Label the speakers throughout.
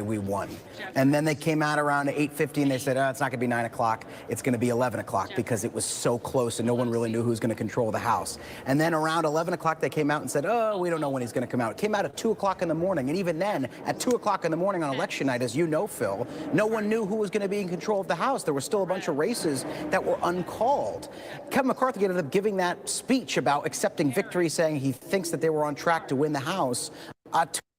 Speaker 1: we won. And then they came out around 8:50 and they said, oh, it's not going to be 9 o'clock. It's going to be 11 o'clock because it was so close and no one really knew who was going to control the House. And then around 11 o'clock, they came out and said, oh, we don't know when he's going to come out. It came out at 2 o'clock in the morning. And even then, at 2 o'clock in the morning on election night, as you know, Phil, no one knew who was going to be in control of the House. There were still a bunch of races that were uncalled. Kevin McCarthy ended up giving that speech about accepting victory, saying he thinks that they were on track to win the House.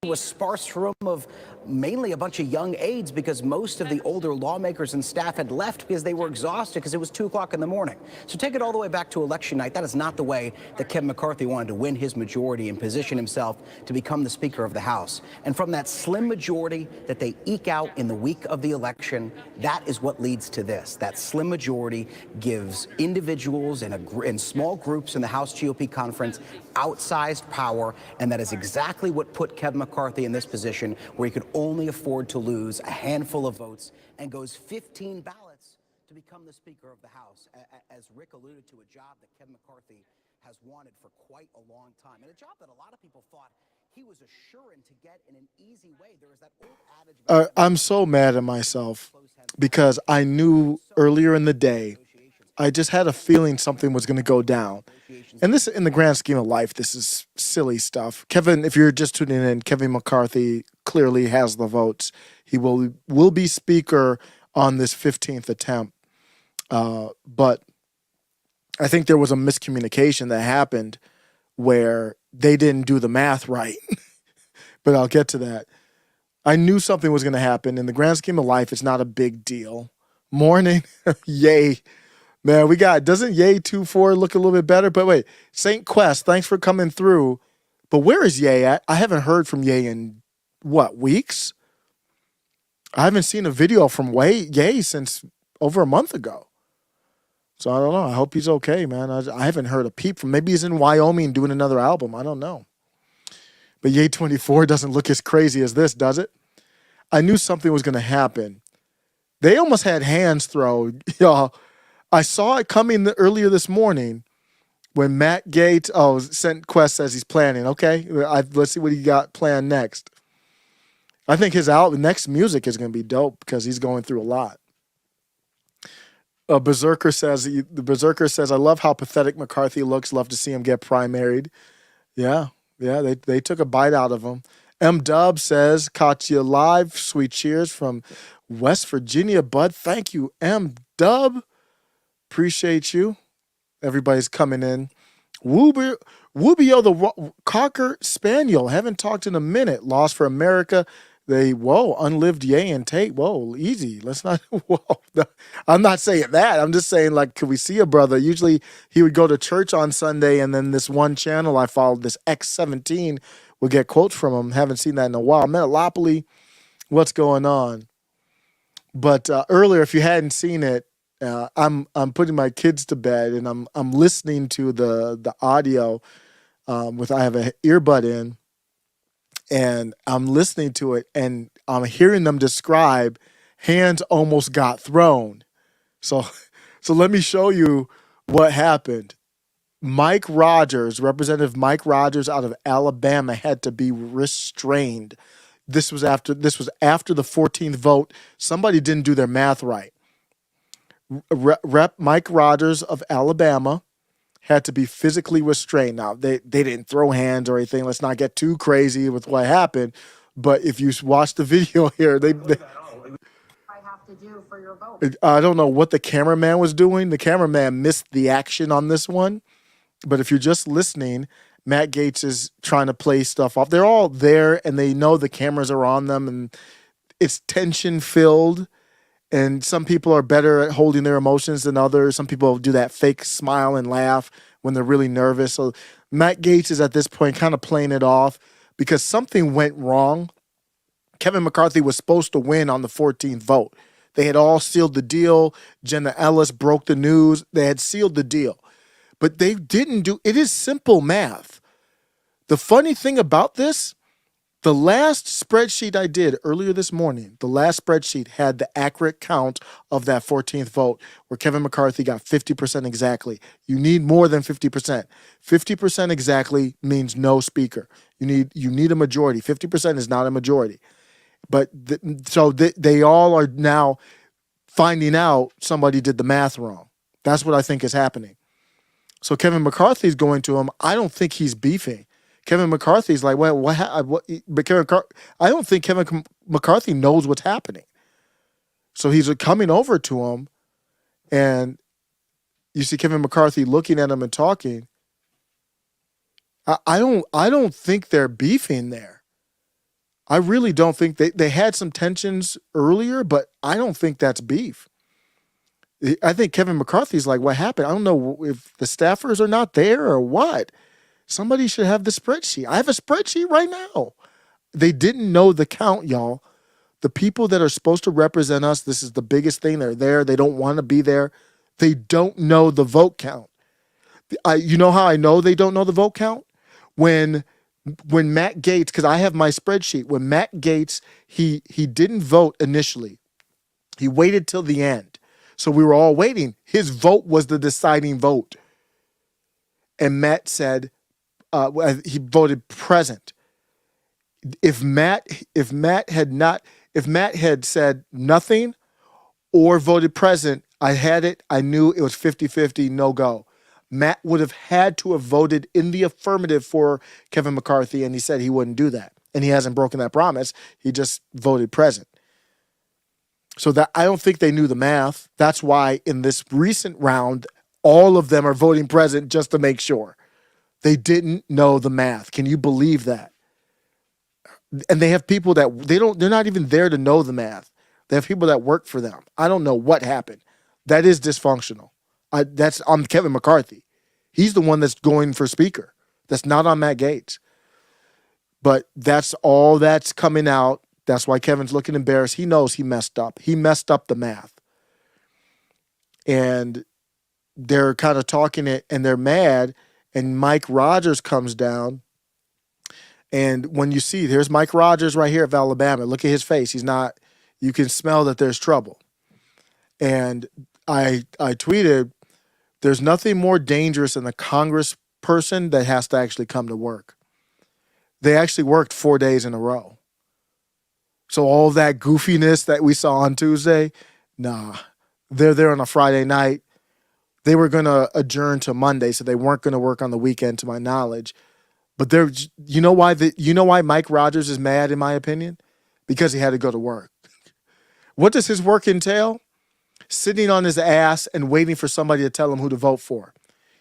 Speaker 1: To a sparse room of mainly a bunch of young aides because most of the older lawmakers and staff had left because they were exhausted because it was 2 o'clock in the morning. So take it all the way back to election night. That is not the way that Kevin McCarthy wanted to win his majority and position himself to become the Speaker of the House. And from that slim majority that they eke out in the week of the election, that is what leads to this. That slim majority gives individuals and small groups in the House GOP conference outsized power, and that is exactly what put Kevin McCarthy in this position where he could only afford to lose a handful of votes and goes 15 ballots to become the Speaker of the House. As Rick alluded to, a job that Kevin McCarthy has wanted for quite a long time, and a job that a lot of people thought he was assuring to get in an easy way. There was that old adage.
Speaker 2: I'm so mad at myself because I knew earlier in the day, I just had a feeling something was going to go down. And this, in the grand scheme of life, this is silly stuff. Kevin, if you're just tuning in, Kevin McCarthy clearly has the votes. He will be Speaker on this 15th attempt. But I think there was a miscommunication that happened where they didn't do the math right. But I'll get to that. I knew something was going to happen. In the grand scheme of life, it's not a big deal. Morning, yay. Man, doesn't Ye 2-4 look a little bit better? But wait, St. Quest, thanks for coming through. But where is Ye at? I haven't heard from Ye in, weeks? I haven't seen a video from Ye since over a month ago. So I don't know. I hope he's okay, man. I haven't heard a peep from. Maybe he's in Wyoming doing another album. I don't know. But Ye 24 doesn't look as crazy as this, does it? I knew something was going to happen. They almost had hands thrown, y'all. I saw it coming earlier this morning when Matt Gaetz, St. Quest says he's planning. Okay, let's see what he got planned next. I think his next music is going to be dope because he's going through a lot. Berserker says, I love how pathetic McCarthy looks. Love to see him get primaried. Yeah, they took a bite out of him. M. Dub says, caught you live. Sweet cheers from West Virginia, bud. Thank you, M. Dub. Appreciate you. Everybody's coming in. Wubio the Cocker Spaniel. Haven't talked in a minute. Lost for America. Unlived Ye and Tate. Whoa, easy. Let's not. Whoa. I'm not saying that. I'm just saying, could we see a brother? Usually he would go to church on Sunday, and then this one channel I followed, this X17, would get quotes from him. Haven't seen that in a while. Metalopoly, what's going on? But earlier, if you hadn't seen it, I'm putting my kids to bed and I'm listening to the audio I have an earbud in and I'm listening to it and I'm hearing them describe hands almost got thrown. So let me show you what happened. Representative Mike Rodgers out of Alabama had to be restrained. This was after the 14th vote. Somebody didn't do their math right. Rep Mike Rodgers of Alabama had to be physically restrained. Now, they didn't throw hands or anything. Let's not get too crazy with what happened. But if you watch the video here, I have to do for your vote. I don't know what the cameraman was doing. The cameraman missed the action on this one. But if you're just listening, Matt Gaetz is trying to play stuff off. They're all there, and they know the cameras are on them, and it's tension-filled. And some people are better at holding their emotions than others. Some people do that fake smile and laugh when they're really nervous. So Matt Gaetz is at this point kind of playing it off because something went wrong. Kevin McCarthy was supposed to win on the 14th vote. They had all sealed the deal. Jenna Ellis broke the news. They had sealed the deal. But they didn't do it. Is simple math. The funny thing about this, the last spreadsheet I did earlier this morning, the last spreadsheet had the accurate count of that 14th vote where Kevin McCarthy got 50% exactly. You need more than 50%. 50% exactly means no speaker. You need a majority. 50% is not a majority. But they all are now finding out somebody did the math wrong. That's what I think is happening. So Kevin McCarthy's going to him. I don't think he's beefing. Kevin McCarthy's like, well, I don't think Kevin McCarthy knows what's happening. So he's coming over to him, and you see Kevin McCarthy looking at him and talking. I don't think they're beefing there. I really don't think they had some tensions earlier, but I don't think that's beef. I think Kevin McCarthy's like, what happened? I don't know if the staffers are not there or what. Somebody should have the spreadsheet. I have a spreadsheet right now. They didn't know the count, y'all. The people that are supposed to represent us, this is the biggest thing. They're there. They don't want to be there. They don't know the vote count. You know how I know they don't know the vote count? When Matt Gaetz, because I have my spreadsheet, when Matt Gaetz, he didn't vote initially. He waited till the end. So we were all waiting. His vote was the deciding vote. And Matt said, he voted present. If Matt had said nothing or voted present, I had it. I knew it was 50-50, no go. Matt would have had to have voted in the affirmative for Kevin McCarthy, and he said he wouldn't do that. And he hasn't broken that promise. He just voted present. So that I don't think they knew the math. That's why in this recent round, all of them are voting present just to make sure. They didn't know the math. Can you believe that? And they have people that they're not even there to know the math. They have people that work for them. I don't know what happened. That is dysfunctional. That's on Kevin McCarthy. He's the one that's going for speaker. That's not on Matt Gaetz. But that's all that's coming out. That's why Kevin's looking embarrassed. He knows he messed up. He messed up the math. And they're kind of talking it, and they're mad. And Mike Rodgers comes down. And when you see, there's Mike Rodgers right here of Alabama. Look at his face. He's not, you can smell that there's trouble. And I tweeted, there's nothing more dangerous than a Congress person that has to actually come to work. They actually worked 4 days in a row. So all that goofiness that we saw on Tuesday, nah. They're there on a Friday night. They were going to adjourn to Monday, so they weren't going to work on the weekend, to my knowledge. But you know why Mike Rodgers is mad, in my opinion? Because he had to go to work. What does his work entail? Sitting on his ass and waiting for somebody to tell him who to vote for.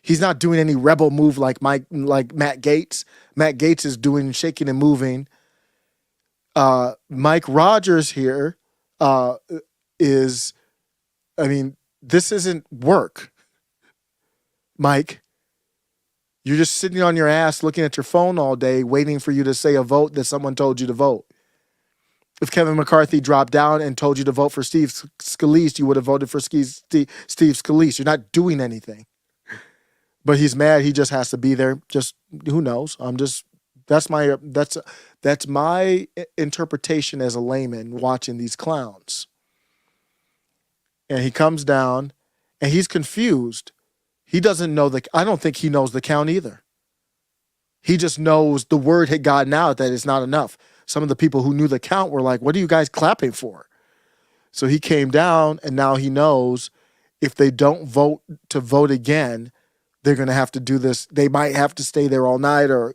Speaker 2: He's not doing any rebel move like Matt Gaetz. Matt Gaetz is doing shaking and moving. Mike Rodgers here is, I mean, this isn't work. Mike, you're just sitting on your ass looking at your phone all day waiting for you to say a vote that someone told you to vote. If Kevin McCarthy dropped down and told you to vote for Steve Scalise, you would have voted for Steve Scalise. You're not doing anything. But he's mad. He just has to be there. Just who knows? That's my interpretation as a layman watching these clowns. And he comes down and he's confused. He doesn't know I don't think he knows the count either. He just knows the word had gotten out that it's not enough. Some of the people who knew the count were like, what are you guys clapping for? So he came down, and now he knows if they don't vote again, they're going to have to do this. They might have to stay there all night or,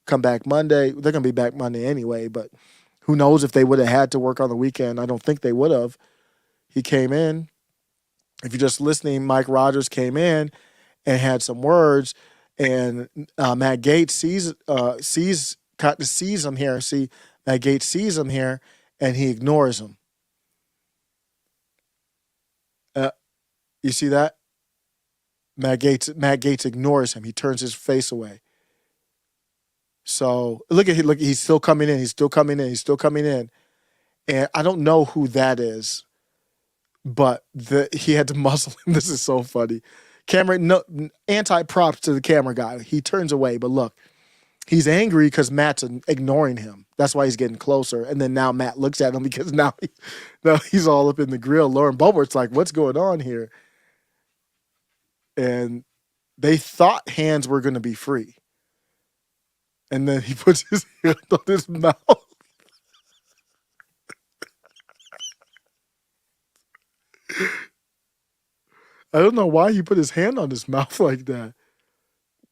Speaker 2: come back Monday. They're going to be back Monday anyway, but who knows if they would have had to work on the weekend. I don't think they would have. He came in. If you're just listening, Mike Rodgers came in and had some words, and Matt Gaetz sees him here. See, Matt Gaetz sees him here, and he ignores him. You see that? Matt Gaetz ignores him. He turns his face away. So look, he's still coming in. He's still coming in. And I don't know who that is, but he had to muzzle him. This is so funny. Anti-props to the camera guy. He turns away, but look, he's angry because Matt's ignoring him. That's why he's getting closer. And then now Matt looks at him because now he's all up in the grill. Lauren Boebert's like, what's going on here? And they thought hands were going to be free. And then he puts his hand on his mouth. I don't know why he put his hand on his mouth like that.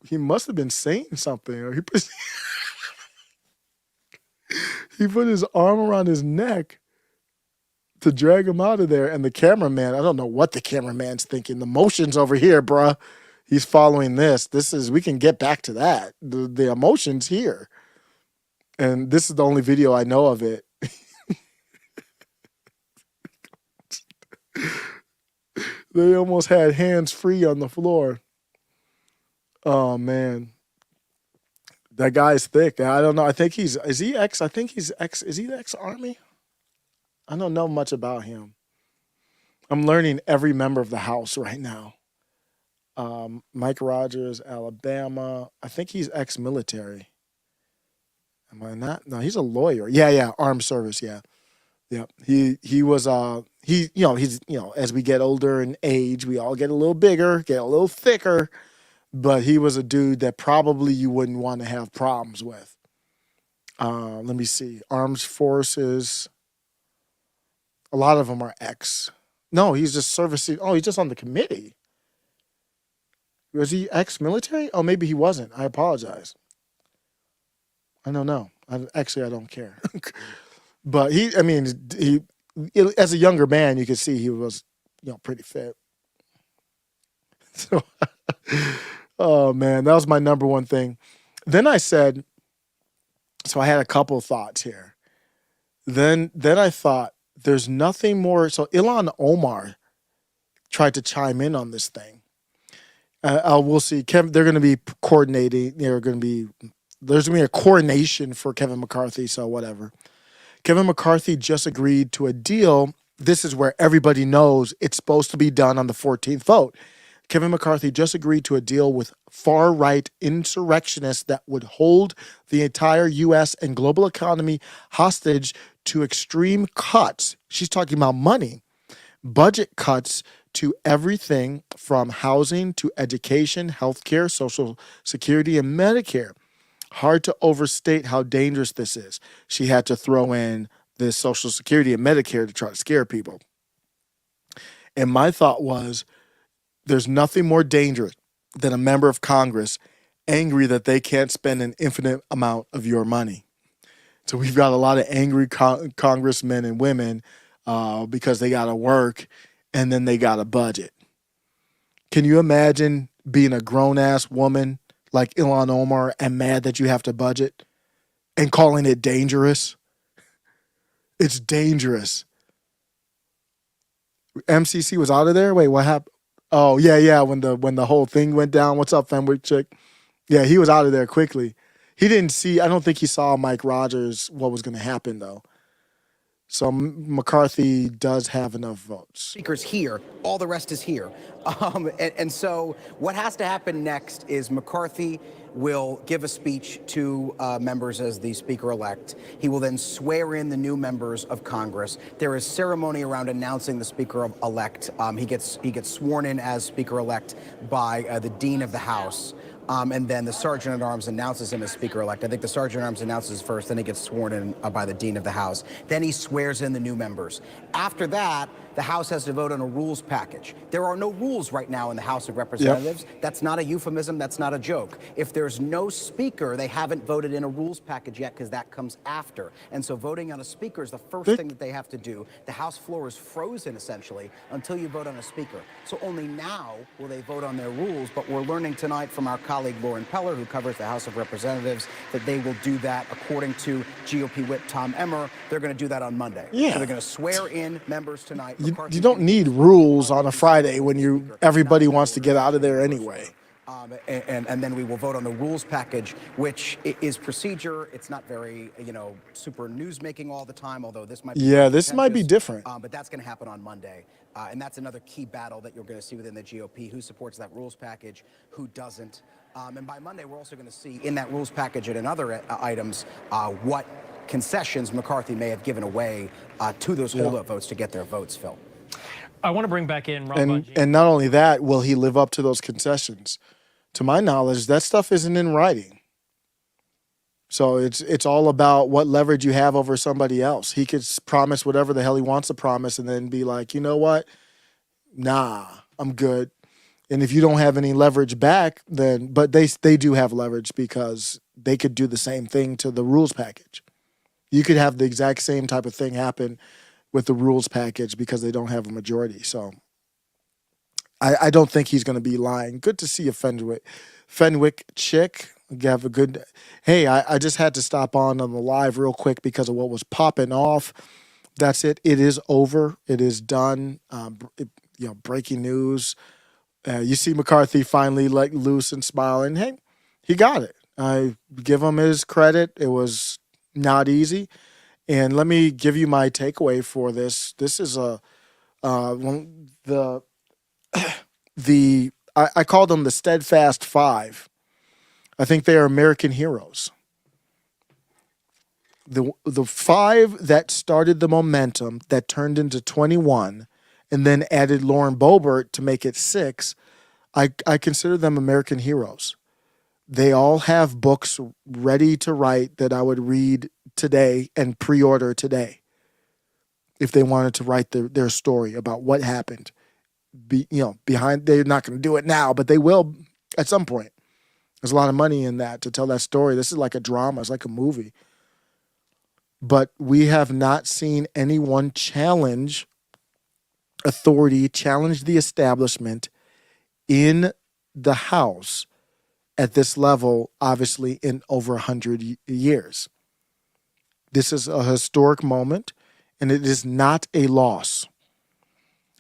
Speaker 2: He must have been saying something, or he put his arm around his neck to drag him out of there. And the cameraman, I don't know what the cameraman's thinking. The motion's over here, bruh. He's following this. We can get back to that. The emotion's here. And this is the only video I know of it. They almost had hands free on the floor. Oh, man. That guy's thick. I don't know. I think is he ex? I think he's ex. Is he ex-Army? I don't know much about him. I'm learning every member of the House right now. Mike Rodgers, Alabama. I think he's ex-military. Am I not? No, he's a lawyer. Yeah, armed service. Yeah. He was he's as we get older in age, we all get a little bigger, get a little thicker, but he was a dude that probably you wouldn't want to have problems with. Let me see. Armed forces. A lot of them are ex. No, he's just servicing. Oh, he's just on the committee. Was he ex-military? Oh, maybe he wasn't. I apologize. I don't know. I don't care. But he, as a younger man, you could see he was, pretty fit. So, oh man, that was my number one thing. Then I said, so I had a couple thoughts here. Then I thought, there's nothing more. So Ilhan Omar tried to chime in on this thing. We'll see. They're going to be coordinating. There's going to be a coronation for Kevin McCarthy. So whatever. Kevin McCarthy just agreed to a deal. This is where everybody knows it's supposed to be done on the 14th vote. Kevin McCarthy just agreed to a deal with far-right insurrectionists that would hold the entire U.S. and global economy hostage to extreme cuts. She's talking about money. Budget cuts to everything from housing to education, healthcare, Social Security, and Medicare. Hard to overstate how dangerous this is. She had to throw in this Social Security and Medicare to try to scare people. And my thought was, there's nothing more dangerous than a member of Congress angry that they can't spend an infinite amount of your money. So we've got a lot of angry congressmen and women because they got to work and then they got a budget. Can you imagine being a grown-ass woman like Ilhan Omar and mad that you have to budget and calling it dangerous? It's dangerous. MCC was out of there? Wait, what happened? Oh, yeah, when the whole thing went down. What's up, Fenwick chick? Yeah, he was out of there quickly. I don't think he saw Mike Rodgers, what was going to happen, though. So McCarthy does have enough votes.
Speaker 1: Speaker's here. All the rest is here. And so what has to happen next is McCarthy will give a speech to members as the Speaker-elect. He will then swear in the new members of Congress. There is ceremony around announcing the Speaker-elect. He gets sworn in as Speaker-elect by the Dean of the House. And then the Sergeant-at-Arms announces him as Speaker-elect. I think the Sergeant-at-Arms announces first, then he gets sworn in by the Dean of the House. Then he swears in the new members. After that, the House has to vote on a rules package. There are no rules right now in the House of Representatives. Yep. That's not a euphemism. That's not a joke. If there's no speaker, they haven't voted in a rules package yet because that comes after. And so voting on a speaker is the first thing that they have to do. The House floor is frozen, essentially, until you vote on a speaker. So only now will they vote on their rules, but we're learning tonight from our colleague Lauren Peller, who covers the House of Representatives, that they will do that according to GOP whip Tom Emmer. They're going to do that on Monday.
Speaker 2: Yeah.
Speaker 1: So they're going to swear in members tonight.
Speaker 2: You don't need rules on a Friday when everybody wants to get out of there anyway.
Speaker 1: And then we will vote on the rules package, which is procedure. It's not very, super news-making all the time, although this might be
Speaker 2: this might be different.
Speaker 1: But that's going to happen on Monday. And that's another key battle that you're going to see within the GOP, who supports that rules package, who doesn't. And by Monday, we're also going to see in that rules package and in other items what concessions McCarthy may have given away to those holdout votes to get their votes, Phil.
Speaker 3: I want to bring back in Ron
Speaker 2: and not only that, will he live up to those concessions? To my knowledge, that stuff isn't in writing. So it's all about what leverage you have over somebody else. He could promise whatever the hell he wants to promise and then be like, you know what? Nah, I'm good. And if you don't have any leverage back, then but they do have leverage because they could do the same thing to the rules package. You could have the exact same type of thing happen with the rules package because they don't have a majority. So I don't think he's going to be lying. Good to see you, Fenwick chick. You have a good. Hey, I just had to stop on the live real quick because of what was popping off. That's it. It is over. It is done. Breaking news. You see McCarthy finally let loose and smiling. Hey, he got it. I give him his credit. It was not easy. And let me give you my takeaway for this. This is I call them the Steadfast Five. I think they are American heroes. The five that started the momentum that turned into 21 and then added Lauren Boebert to make it 6, I consider them American heroes. They all have books ready to write that I would read today and pre-order today if they wanted to write their story about what happened. Behind, they're not going to do it now, but they will at some point. There's a lot of money in that to tell that story. This is like a drama. It's like a movie. But we have not seen anyone challenge authority, challenge the establishment in the House at this level, obviously, in over 100 years. This is a historic moment, and it is not a loss.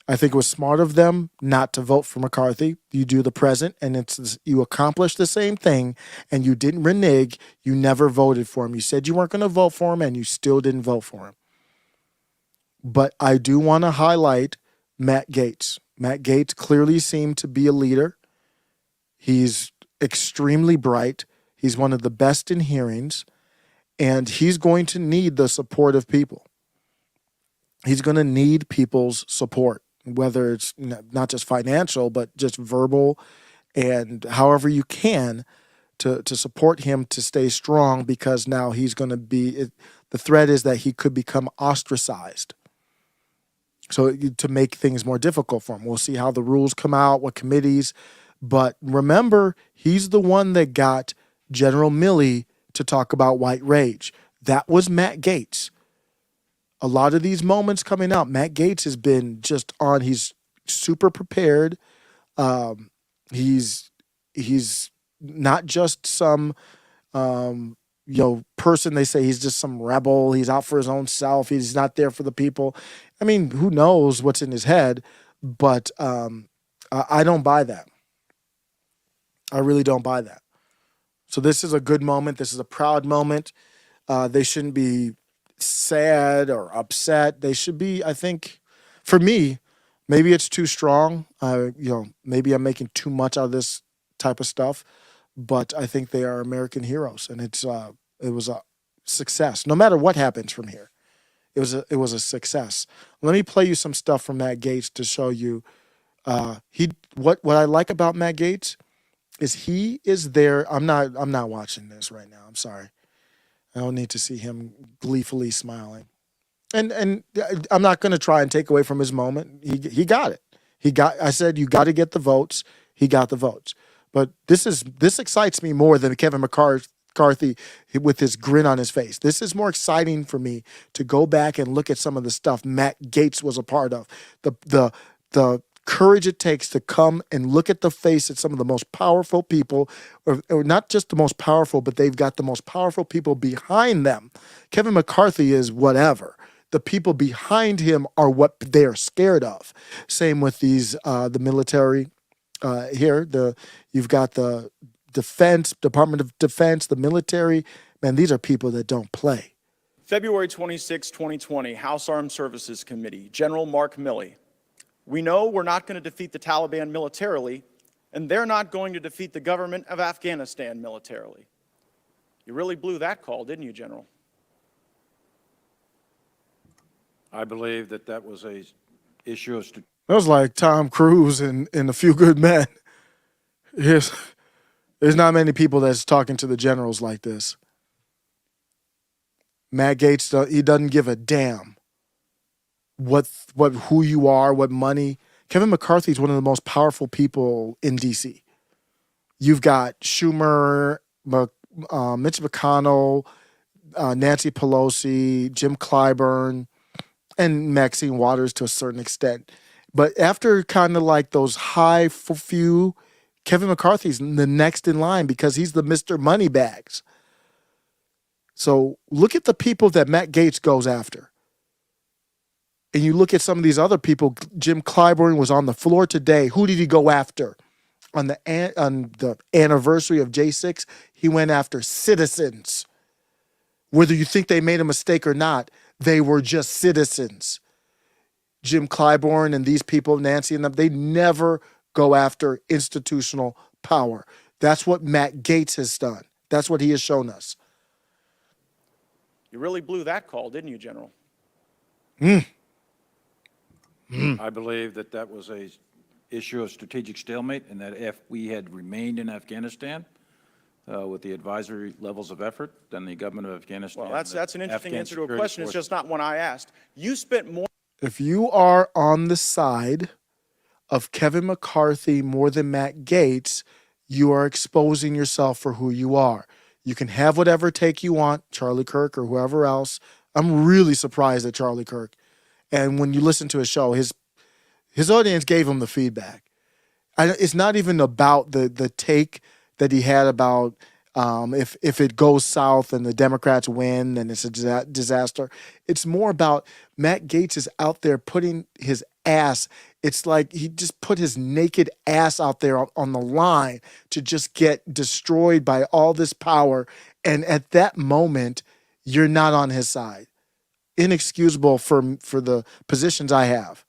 Speaker 2: I think it was smart of them not to vote for McCarthy. You do the present, and you accomplished the same thing, and you didn't renege. You never voted for him. You said you weren't going to vote for him, and you still didn't vote for him. But I do want to highlight Matt Gaetz. Matt Gaetz clearly seemed to be a leader. He's extremely bright. He's one of the best in hearings, and he's going to need the support of people. He's going to need people's support, whether it's not just financial, but just verbal and however you can to support him to stay strong, because now he's going to be, the threat is that he could become ostracized. So to make things more difficult for him. We'll see how the rules come out, what committees. But remember, he's the one that got General Milley to talk about white rage. That was Matt Gaetz. A lot of these moments coming out, Matt Gaetz has been just on. He's super prepared. He's not just some person. They say he's just some rebel. He's out for his own self. He's not there for the people. I mean, who knows what's in his head? But I don't buy that. I really don't buy that. So this is a good moment. This is a proud moment. They shouldn't be sad or upset. They should be, I think, for me, maybe it's too strong. Maybe I'm making too much out of this type of stuff, but I think they are American heroes, and it was a success. No matter what happens from here, it was a success. Let me play you some stuff from Matt Gaetz to show you what I like about Matt Gaetz is he is there. I'm not watching this right now. I'm sorry. I don't need to see him gleefully smiling. And I'm not going to try and take away from his moment. He got it. I said you got to get the votes. He got the votes. But this excites me more than Kevin McCarthy with his grin on his face. This is more exciting for me to go back and look at some of the stuff Matt Gaetz was a part of. The courage it takes to come and look at the face of some of the most powerful people, or not just the most powerful, but they've got the most powerful people behind them. Kevin McCarthy is whatever. The people behind him are what they're scared of. Same with the military here. You've got the Department of Defense, the military. Man, these are people that don't play.
Speaker 4: February 26, 2020, House Armed Services Committee, General Mark Milley. We know we're not going to defeat the Taliban militarily, and they're not going to defeat the government of Afghanistan militarily. You really blew that call, didn't you, General?
Speaker 5: I believe that was a issue of...
Speaker 2: That was like Tom Cruise in A Few Good Men. There's not many people that's talking to the generals like this. Matt Gaetz, he doesn't give a damn who you are, what money. Kevin McCarthy is one of the most powerful people in D.C. You've got Schumer, Mitch McConnell, Nancy Pelosi, Jim Clyburn, and Maxine Waters to a certain extent. But after kind of like those high few, Kevin McCarthy's the next in line because he's the Mr. Moneybags. So look at the people that Matt Gaetz goes after. And you look at some of these other people. Jim Clyburn was on the floor today. Who did he go after? On the anniversary of J6, he went after citizens. Whether you think they made a mistake or not, they were just citizens. Jim Clyburn and these people, Nancy and them, they never go after institutional power. That's what Matt Gaetz has done. That's what he has shown us.
Speaker 4: You really blew that call, didn't you, General?
Speaker 5: I believe that that was a issue of strategic stalemate, and that if we had remained in Afghanistan with the advisory levels of effort, then the government of Afghanistan.
Speaker 4: Well, that's an interesting
Speaker 5: Afghan
Speaker 4: answer to a
Speaker 5: security
Speaker 4: question. It's
Speaker 5: forces-
Speaker 4: just not one I asked. You spent more.
Speaker 2: If you are on the side of Kevin McCarthy more than Matt Gaetz, you are exposing yourself for who you are. You can have whatever take you want, Charlie Kirk or whoever else. I'm really surprised at Charlie Kirk. And when you listen to his show, his audience gave him the feedback. It's not even about the take that he had about if it goes south and the Democrats win, then it's a disaster. It's more about Matt Gaetz is out there putting his ass. It's like he just put his naked ass out there on the line to just get destroyed by all this power. And at that moment, you're not on his side. Inexcusable for the positions I have.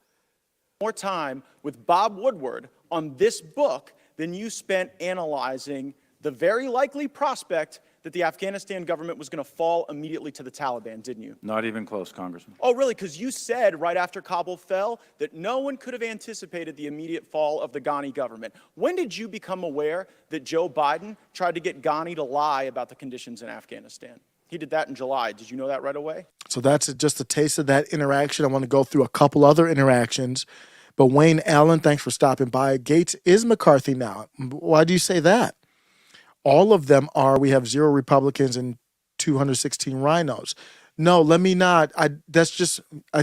Speaker 4: More time with Bob Woodward on this book than you spent analyzing the very likely prospect that the Afghanistan government was going to fall immediately to the Taliban, didn't you?
Speaker 5: Not even close, Congressman.
Speaker 4: Oh, really? Because you said right after Kabul fell that no one could have anticipated the immediate fall of the Ghani government. When did you become aware that Joe Biden tried to get Ghani to lie about the conditions in Afghanistan? He did that in July. Did you know that right away?
Speaker 2: So that's just a taste of that interaction. I want to go through a couple other interactions. But Wayne Allen, thanks for stopping by. Gaetz is McCarthy now. Why do you say that? All of them are, we have 0 Republicans and 216 rhinos. No, let me not. I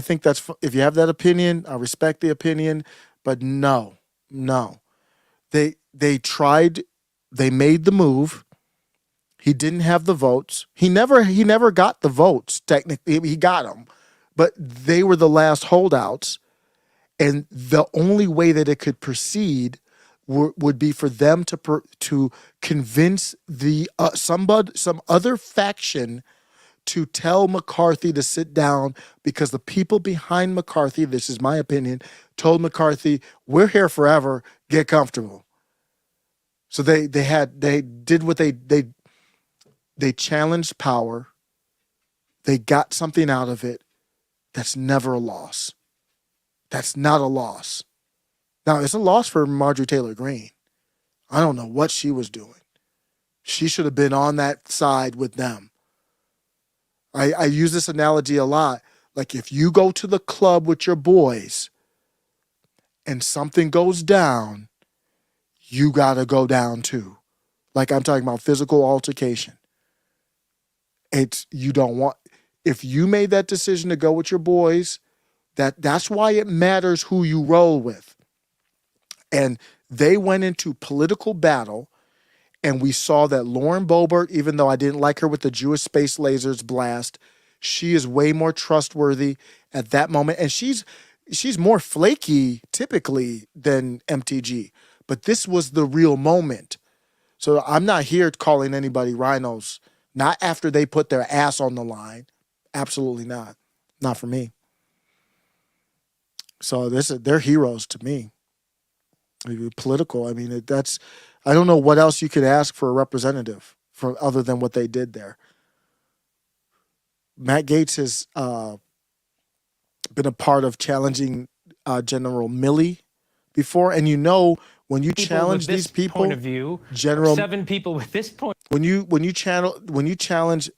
Speaker 2: think that's, if you have that opinion, I respect the opinion, but no. They tried, they made the move. He didn't have the votes. He never got the votes, technically. He got them, but they were the last holdouts. And the only way that it could proceed would be for them to convince some other faction to tell McCarthy to sit down, because the people behind McCarthy, this is my opinion, told McCarthy, "We're here forever. Get comfortable." So they did what they challenged power. They got something out of it. That's never a loss. That's not a loss. Now, it's a loss for Marjorie Taylor Greene. I don't know what she was doing. She should have been on that side with them. I use this analogy a lot. Like, if you go to the club with your boys and something goes down, you got to go down too. Like, I'm talking about physical altercation. You don't want, if you made that decision to go with your boys, that's why it matters who you roll with. And they went into political battle, and we saw that Lauren Boebert, even though I didn't like her with the Jewish space lasers blast, she is way more trustworthy at that moment. And she's more flaky typically than MTG. But this was the real moment. So I'm not here calling anybody rhinos, not after they put their ass on the line. Absolutely not. Not for me. So they're heroes to me. Political. I mean, I don't know what else you could ask for a representative other than what they did there. Matt Gaetz has been a part of challenging General Milley before, and when you challenge these people,
Speaker 3: point of view,
Speaker 2: General
Speaker 3: 7 people with this point.
Speaker 2: when you challenge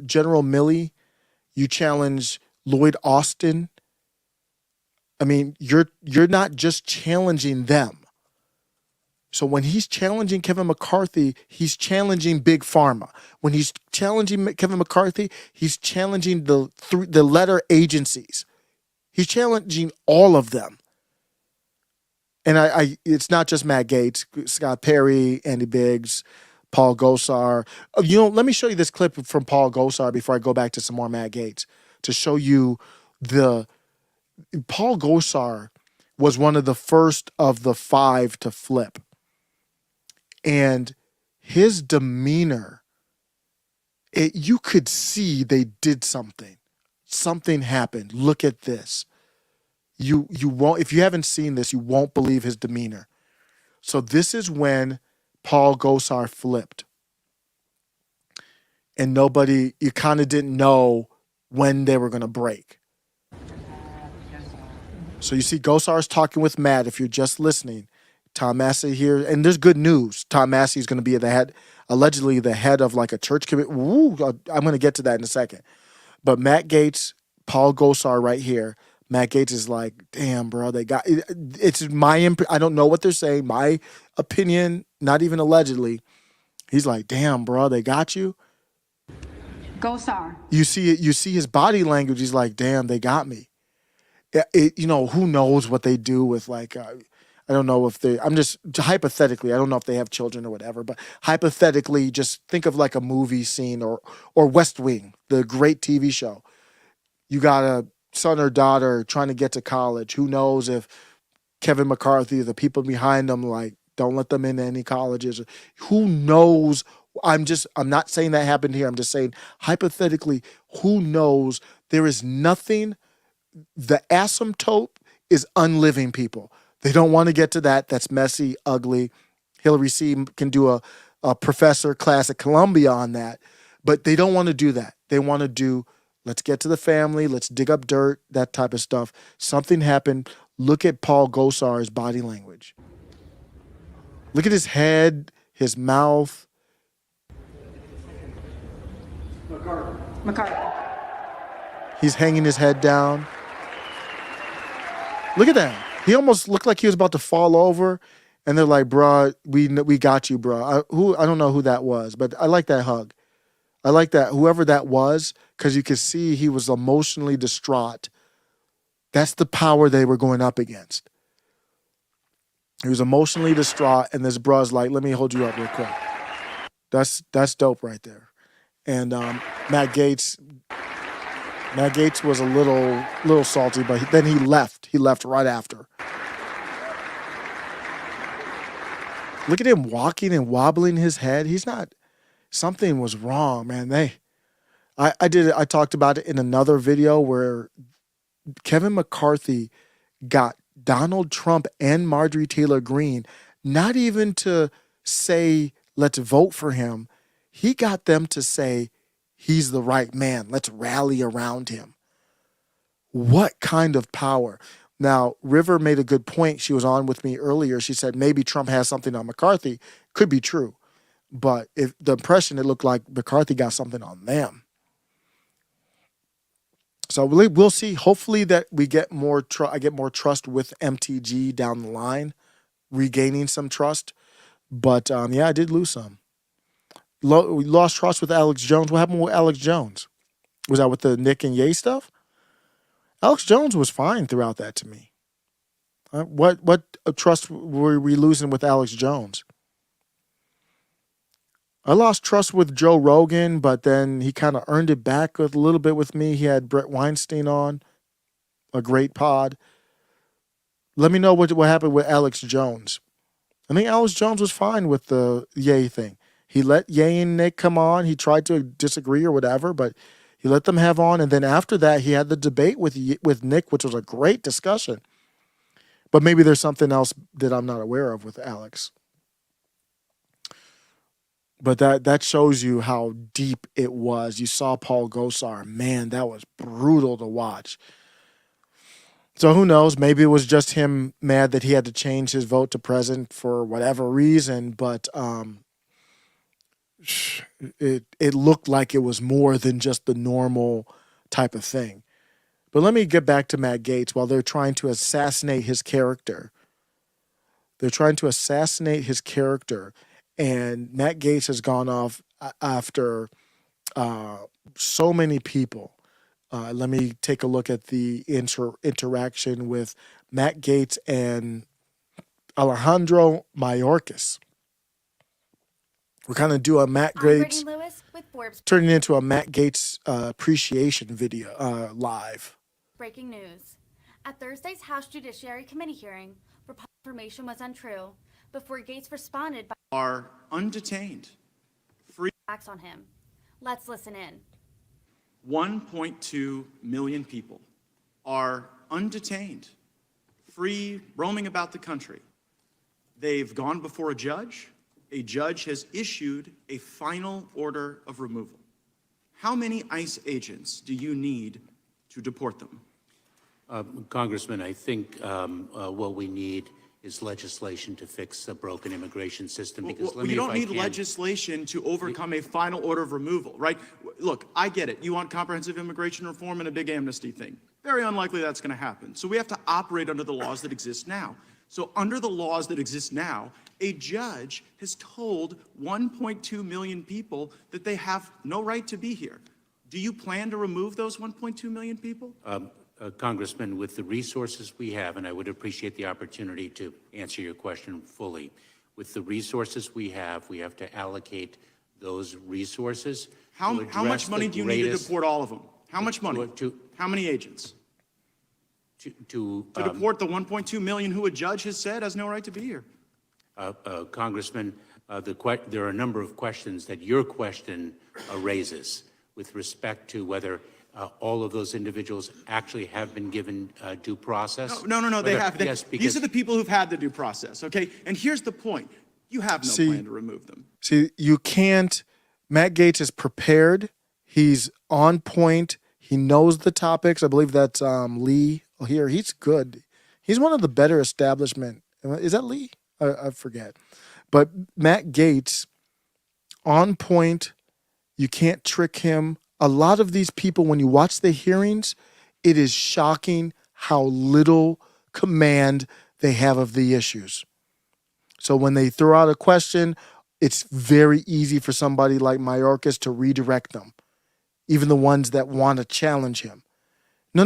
Speaker 2: General Milley, you challenge Lloyd Austin. I mean, you're not just challenging them. So when he's challenging Kevin McCarthy, he's challenging Big Pharma. When he's challenging Kevin McCarthy, he's challenging the letter agencies. He's challenging all of them. And it's not just Matt Gaetz, Scott Perry, Andy Biggs, Paul Gosar. Let me show you this clip from Paul Gosar before I go back to some more Matt Gaetz to show you Paul Gosar was one of the first of the 5 to flip. And his demeanor, you could see they did something. Something happened. Look at this. You won't, if you haven't seen this, you won't believe his demeanor. So this is when Paul Gosar flipped. And you kind of didn't know when they were going to break. So you see Gosar's talking with Matt, if you're just listening. Tom Massey here, and there's good news. Tom Massey is going to be allegedly the head of like a church committee. I'm going to get to that in a second. But Matt Gaetz, Paul Gosar right here. Matt Gaetz is like, damn, bro, they got it. It's I don't know what they're saying. My opinion, not even allegedly. He's like, damn, bro, they got you.
Speaker 6: Gosar.
Speaker 2: You see it. You see his body language. He's like, damn, they got me. Who knows what they do with like. I don't know if I'm just hypothetically, I don't know if they have children or whatever, but hypothetically, just think of like a movie scene or West Wing, the great TV show. You got a son or daughter trying to get to college. Who knows if Kevin McCarthy, the people behind them, like, don't let them into any colleges. Who knows? I'm not saying that happened here. I'm just saying hypothetically, who knows? There is nothing. The asymptote is unliving people. They don't want to get to that. That's messy, ugly. Hillary C. can do a professor class at Columbia on that. But they don't want to do that. They want to do, let's get to the family, let's dig up dirt, that type of stuff. Something happened. Look at Paul Gosar's body language. Look at his head, his mouth.
Speaker 6: McCarthy.
Speaker 2: He's hanging his head down. Look at that. He almost looked like he was about to fall over, and they're like, "Bruh, we got you, bruh." I don't know who that was, but I like that hug. I like that whoever that was, because you could see he was emotionally distraught. That's the power they were going up against. He was emotionally distraught, and this bruh's like, "Let me hold you up real quick." That's dope right there. And Matt Gaetz was a little salty, but then he left. He left right after. Look at him walking and wobbling his head. He's not. Something was wrong, man. I talked about it in another video where Kevin McCarthy got Donald Trump and Marjorie Taylor Greene not even to say let's vote for him. He got them to say he's the right man. Let's rally around him. What kind of power? Now, River made a good point. She was on with me earlier. She said maybe Trump has something on McCarthy. Could be true. But if the impression, it looked like McCarthy got something on them. So we'll see. Hopefully that we get more. I get more trust with MTG down the line, regaining some trust. But I did lose some. We lost trust with Alex Jones. What happened with Alex Jones? Was that with the Nick and Ye stuff? Alex Jones was fine throughout that to me. What trust were we losing with Alex Jones? I lost trust with Joe Rogan, but then he kind of earned it back a little bit with me. He had Brett Weinstein on, a great pod. Let me know what happened with Alex Jones. I think Alex Jones was fine with the Ye thing. He let Ye and Nick come on. He tried to disagree or whatever, but he let them have on. And then after that, he had the debate with Nick, which was a great discussion. But maybe there's something else that I'm not aware of with Alex. But that shows you how deep it was. You saw Paul Gosar. Man, that was brutal to watch. So who knows? Maybe it was just him mad that he had to change his vote to president for whatever reason. But it looked like it was more than just the normal type of thing. But let me get back to Matt Gaetz. While they're trying to assassinate his character, and Matt Gaetz has gone off after so many people. Let me take a look at the interaction with Matt Gaetz and Alejandro Mayorkas. We're kind of do a Matt Gaetz,
Speaker 7: Lewis with Forbes.
Speaker 2: turning into a Matt Gaetz appreciation video live.
Speaker 7: Breaking news. At Thursday's House Judiciary Committee hearing, Republican information was untrue before Gaetz responded by
Speaker 4: Are undetained.
Speaker 7: attacks on him. Let's listen in.
Speaker 4: 1.2 million people are undetained, free, roaming about the country. They've gone before a judge. A judge has issued a final order of removal. How many ICE agents do you need to deport them?
Speaker 8: Congressman, I think what we need is legislation to fix the broken immigration system. Because
Speaker 4: You don't need legislation to overcome a final order of removal, right? Look, I get it. You want comprehensive immigration reform and a big amnesty thing. Very unlikely that's going to happen. So we have to operate under the laws that exist now. So under the laws that exist now, a judge has told 1.2 million people that they have no right to be here. Do you plan to remove those 1.2 million people?
Speaker 8: Congressman, with the resources we have, and I would appreciate the opportunity to answer your question fully. With the resources we have to allocate those resources.
Speaker 4: How much money do you need to deport all of them? How much money? How many agents? To deport the 1.2 million who a judge has said has no right to be here.
Speaker 8: Congressman, there are a number of questions that your question raises with respect to whether all of those individuals actually have been given due process.
Speaker 4: No, they have.
Speaker 8: Yes,
Speaker 4: These are the people who've had the due process, okay? And here's the point. You have no plan to remove them.
Speaker 2: See, you can't. Matt Gaetz is prepared. He's on point. He knows the topics. I believe that's Lee here. He's good. He's one of the better establishment. Is that Lee? I forget. But Matt Gaetz, on point. You can't trick him. A lot of these people, when you watch the hearings, it is shocking how little command they have of the issues. So when they throw out a question, it's very easy for somebody like Mayorkas to redirect them, even the ones that want to challenge him. No.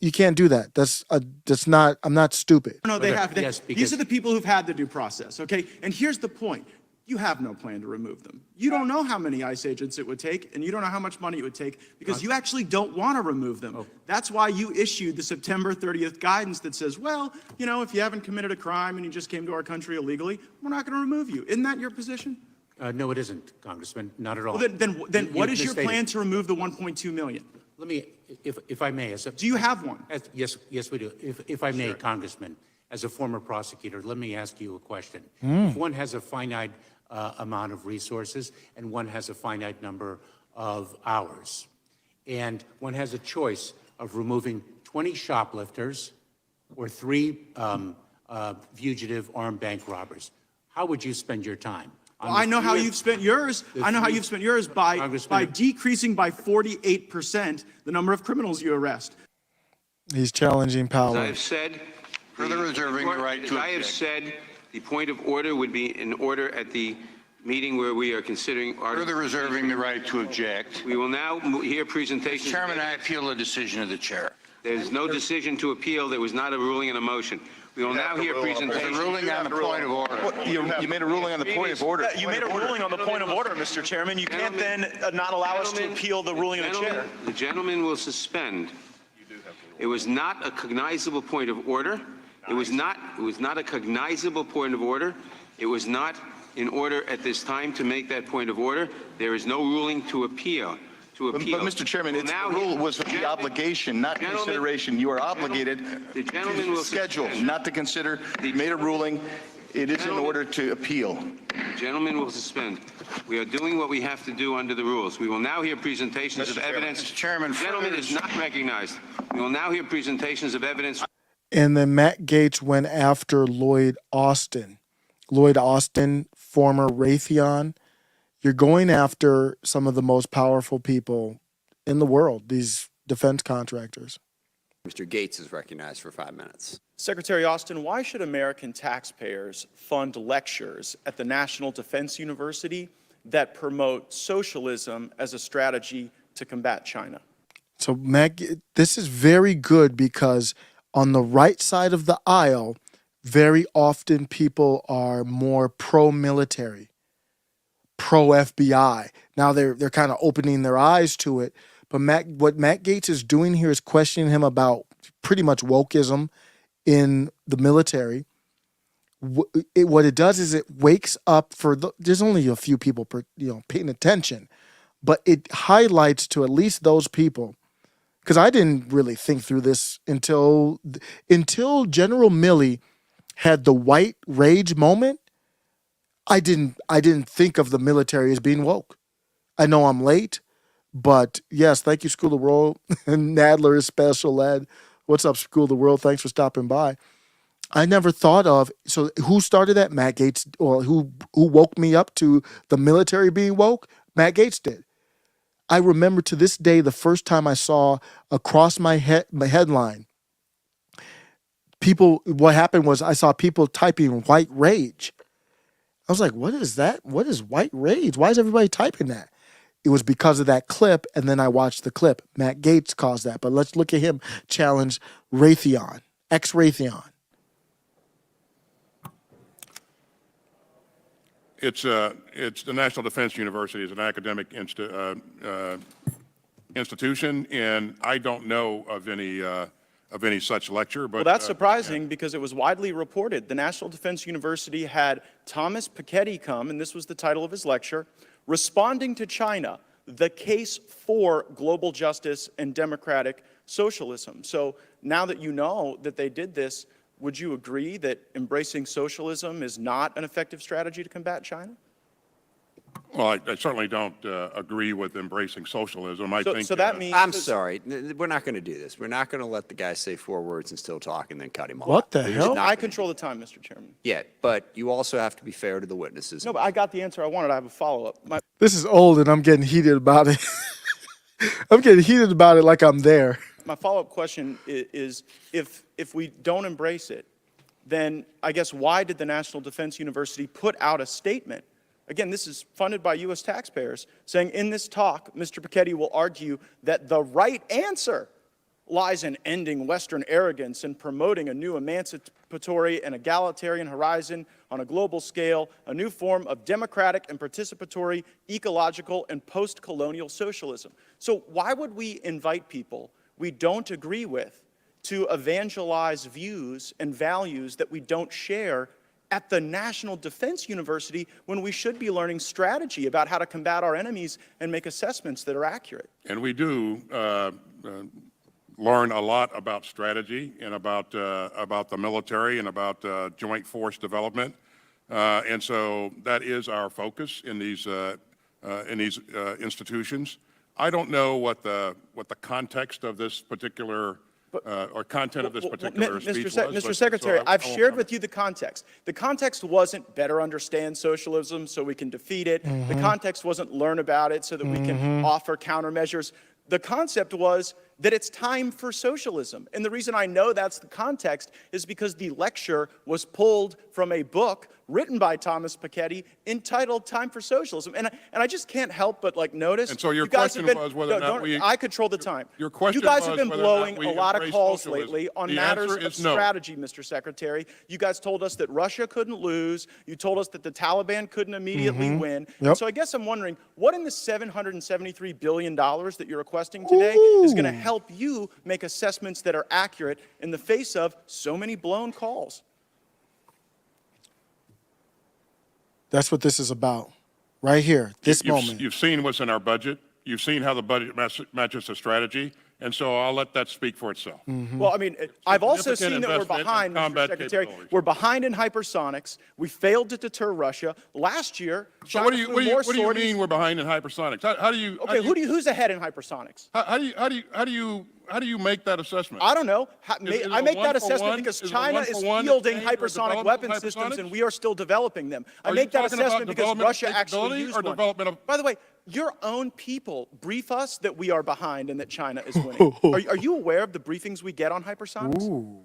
Speaker 2: You can't do that. That's not. I'm not stupid.
Speaker 4: No, they have.
Speaker 8: Yes,
Speaker 4: These are the people who've had the due process, okay? And here's the point. You have no plan to remove them. You don't know how many ICE agents it would take, and you don't know how much money it would take because you actually don't want to remove them. That's why you issued the September 30th guidance that says, well, you know, if you haven't committed a crime and you just came to our country illegally, we're not going to remove you. Isn't that your position?
Speaker 8: No, it isn't, Congressman. Not at all.
Speaker 4: Well, then what is your plan to remove the 1.2 million?
Speaker 8: Let me, if I may.
Speaker 4: Do you have one?
Speaker 8: Yes, we do. If I may, Congressman, as a former prosecutor, let me ask you a question. If one has a finite amount of resources and one has a finite number of hours, and one has a choice of removing 20 shoplifters or 3 fugitive armed bank robbers, how would you spend your time?
Speaker 4: Well, I know how you've spent yours. I know how you've spent yours by decreasing by 48% the number of criminals you arrest.
Speaker 2: He's challenging power.
Speaker 9: As I have said,
Speaker 10: further reserving the right to
Speaker 9: As I have said, the point of order would be in order at the meeting where we are considering
Speaker 10: further reserving the right to object.
Speaker 9: We will now hear presentations.
Speaker 10: Chairman, I appeal the decision of the chair.
Speaker 9: There's no decision to appeal. There was not a ruling and a motion. We will now hear presentations.
Speaker 10: The ruling on the point of order.
Speaker 11: You made a ruling on the point of order.
Speaker 4: You made a ruling on the point of order, Mr. Chairman. You can't then not allow us to appeal the ruling of the chair.
Speaker 9: The gentleman will suspend. It was not a cognizable point of order. It was not a cognizable point of order. It was not in order at this time to make that point of order. There is no ruling to appeal.
Speaker 11: But Mr. Chairman, the rule was the obligation, not consideration. You are obligated to schedule, not to consider. You made a ruling. It is in order to appeal.
Speaker 9: The gentleman will suspend. We are doing what we have to do under the rules. We will now hear presentations of evidence.
Speaker 10: Mr. Chairman,
Speaker 9: the gentleman is not recognized. We will now hear presentations of evidence.
Speaker 2: And then Matt Gaetz went after Lloyd Austin. Lloyd Austin, former Raytheon. You're going after some of the most powerful people in the world, these defense contractors.
Speaker 12: Mr. Gaetz is recognized for 5 minutes.
Speaker 4: Secretary Austin, why should American taxpayers fund lectures at the National Defense University that promote socialism as a strategy to combat China?
Speaker 2: So, Matt, this is very good because on the right side of the aisle, very often people are more pro-military, pro-FBI. Now they're kind of opening their eyes to it. But what Matt Gaetz is doing here is questioning him about pretty much wokeism in the military. What it does is it wakes up there's only a few people paying attention, but it highlights to at least those people. Because I didn't really think through this until General Milley had the white rage moment. I didn't think of the military as being woke. I know I'm late, but yes, thank you, School of the World. And Nadler is special ed. What's up, School of the World? Thanks for stopping by. I never thought of, so who started that? Matt Gaetz, or who woke me up to the military being woke? Matt Gaetz did. I remember to this day the first time I saw across my headline, what happened was I saw people typing white rage. I was like, what is that? What is white rage? Why is everybody typing that? It was because of that clip, and then I watched the clip. Matt Gaetz caused that, but let's look at him challenge Raytheon, ex-Raytheon.
Speaker 13: It's the National Defense University is an academic institution, and I don't know of any such lecture. But
Speaker 4: well, that's surprising because it was widely reported. The National Defense University had Thomas Piketty come, and this was the title of his lecture, Responding to China, the Case for Global Justice and Democratic Socialism. So now that you know that they did this, would you agree that embracing socialism is not an effective strategy to combat China?
Speaker 13: Well, I certainly don't agree with embracing socialism.
Speaker 4: So that means...
Speaker 12: I'm sorry. We're not going to do this. We're not going to let the guy say 4 words and still talk and then cut him off.
Speaker 2: What the hell?
Speaker 4: I control the time, Mr. Chairman.
Speaker 12: Yeah, but you also have to be fair to the witnesses.
Speaker 4: No, but I got the answer I wanted. I have a follow-up.
Speaker 2: This is old, and I'm getting heated about it. I'm getting heated about it like I'm there.
Speaker 4: My follow-up question is if we don't embrace it, then I guess why did the National Defense University put out a statement? Again, this is funded by U.S. taxpayers, saying in this talk, Mr. Piketty will argue that the right answer lies in ending Western arrogance and promoting a new emancipatory and egalitarian horizon on a global scale, a new form of democratic and participatory, ecological, and post-colonial socialism. So why would we invite people we don't agree with to evangelize views and values that we don't share at the National Defense University when we should be learning strategy about how to combat our enemies and make assessments that are accurate?
Speaker 13: And we do learn a lot about strategy and about the military and about joint force development. And so that is our focus in these institutions. I don't know what the context of this particular or content of this particular speech was.
Speaker 4: Mr. Secretary, I've shared with you the context. The context wasn't better understand socialism so we can defeat it. The context wasn't learn about it so that we can offer countermeasures. The concept was that it's time for socialism. And the reason I know that's the context is because the lecture was pulled from a book written by Thomas Piketty entitled Time for Socialism. And I just can't help but notice.
Speaker 13: And so your
Speaker 4: you guys
Speaker 13: question
Speaker 4: have been,
Speaker 13: was whether or not we...
Speaker 4: I control the time.
Speaker 13: Your question
Speaker 4: you guys have
Speaker 13: was
Speaker 4: been
Speaker 13: whether
Speaker 4: blowing
Speaker 13: or not we
Speaker 4: a lot of
Speaker 13: embrace
Speaker 4: calls
Speaker 13: socialism.
Speaker 4: lately on
Speaker 13: The
Speaker 4: matters
Speaker 13: answer
Speaker 4: of
Speaker 13: is no.
Speaker 4: strategy, Mr. Secretary. You guys told us that Russia couldn't lose. You told us that the Taliban couldn't immediately win.
Speaker 2: Yep.
Speaker 4: So I guess I'm wondering, what in the $773 billion that you're requesting today is going to help you make assessments that are accurate in the face of so many blown calls?
Speaker 2: That's what this is about, right here, this moment.
Speaker 13: You've seen what's in our budget. You've seen how the budget matches the strategy. And so I'll let that speak for itself.
Speaker 4: Well, I mean, I've also seen that we're
Speaker 13: investment in
Speaker 4: behind, Mr.
Speaker 13: combat
Speaker 4: Secretary.
Speaker 13: capabilities.
Speaker 4: We're behind in hypersonics. We failed to deter Russia. Last year,
Speaker 13: So
Speaker 4: China
Speaker 13: what do you
Speaker 4: flew more
Speaker 13: mean we're behind in hypersonics? How do you...
Speaker 4: Okay, who's ahead in hypersonics?
Speaker 13: How do you how do you make that assessment?
Speaker 4: I don't know.
Speaker 13: Is it
Speaker 4: I
Speaker 13: a
Speaker 4: make that
Speaker 13: one-for-one?
Speaker 4: assessment because
Speaker 13: Is it a
Speaker 4: China is
Speaker 13: one-for-one
Speaker 4: fielding
Speaker 13: exchange or
Speaker 4: hypersonic
Speaker 13: development
Speaker 4: weapon
Speaker 13: of
Speaker 4: systems,
Speaker 13: hypersonics?
Speaker 4: and we are still developing them. I
Speaker 13: Are you
Speaker 4: make that
Speaker 13: talking about
Speaker 4: assessment because
Speaker 13: development of
Speaker 4: Russia actually
Speaker 13: capability
Speaker 4: used
Speaker 13: or
Speaker 4: one.
Speaker 13: development of-
Speaker 4: By the way, your own people brief us that we are behind and that China is winning. Are you aware of the briefings we get on hypersonics?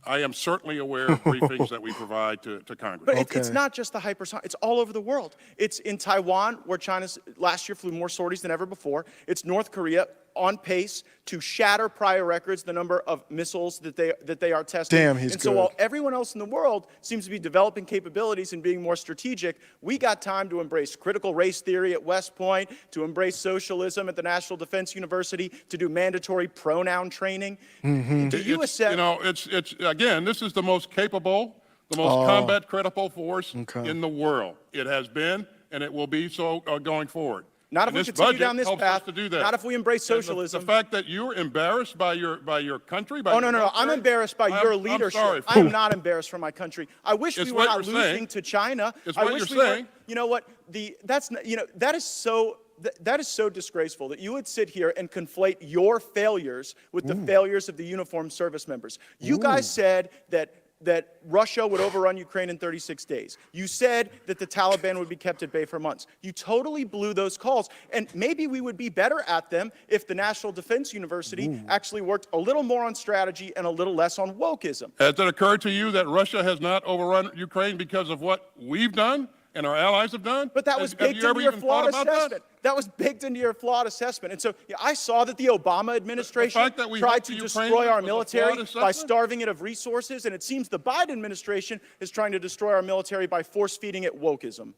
Speaker 13: I am certainly aware of briefings that we provide to Congress.
Speaker 4: But it's not just the hypersonic. It's all over the world. It's in Taiwan, where China's last year flew more sorties than ever before. It's North Korea, on pace to shatter prior records, the number of missiles that they are testing.
Speaker 2: Damn, he's
Speaker 4: And so
Speaker 2: good.
Speaker 4: while everyone else in the world seems to be developing capabilities and being more strategic, we got time to embrace critical race theory at West Point, to embrace socialism at the National Defense University, to do mandatory pronoun training. Do you assess?
Speaker 13: You know, it's again, this is the most capable, the most combat critical force in the world. It has been, and it will be so going forward.
Speaker 4: Not if
Speaker 13: And
Speaker 4: we
Speaker 13: this
Speaker 4: continue
Speaker 13: budget
Speaker 4: down this
Speaker 13: helps
Speaker 4: path.
Speaker 13: us to do that.
Speaker 4: Not if we embrace
Speaker 13: And the
Speaker 4: socialism.
Speaker 13: fact that you're embarrassed by your country, by
Speaker 4: Oh,
Speaker 13: your
Speaker 4: no. I'm
Speaker 13: military,
Speaker 4: embarrassed by your leadership.
Speaker 13: I'm sorry.
Speaker 4: I am not embarrassed for my country. I wish
Speaker 13: It's
Speaker 4: we were
Speaker 13: what
Speaker 4: not
Speaker 13: you're
Speaker 4: losing
Speaker 13: saying.
Speaker 4: to China.
Speaker 13: It's
Speaker 4: I
Speaker 13: what
Speaker 4: wish
Speaker 13: you're
Speaker 4: we were,
Speaker 13: saying.
Speaker 4: you know what? That is so disgraceful that you would sit here and conflate your failures with the failures of the uniformed service members. You guys said that Russia would overrun Ukraine in 36 days. You said that the Taliban would be kept at bay for months. You totally blew those calls. And maybe we would be better at them if the National Defense University actually worked a little more on strategy and a little less on wokeism.
Speaker 13: Has it occurred to you that Russia has not overrun Ukraine because of what we've done and our allies have done?
Speaker 4: But that was
Speaker 13: Have
Speaker 4: baked
Speaker 13: you ever
Speaker 4: into your
Speaker 13: even
Speaker 4: flawed
Speaker 13: thought about
Speaker 4: assessment. That was baked into your flawed assessment. And so I saw that the Obama administration
Speaker 13: fact that we
Speaker 4: tried
Speaker 13: helped
Speaker 4: to
Speaker 13: the
Speaker 4: destroy
Speaker 13: Ukrainians
Speaker 4: our
Speaker 13: was a
Speaker 4: military
Speaker 13: flawed
Speaker 4: by
Speaker 13: assessment?
Speaker 4: starving it of resources, and it seems the Biden administration is trying to destroy our military by force-feeding it wokeism.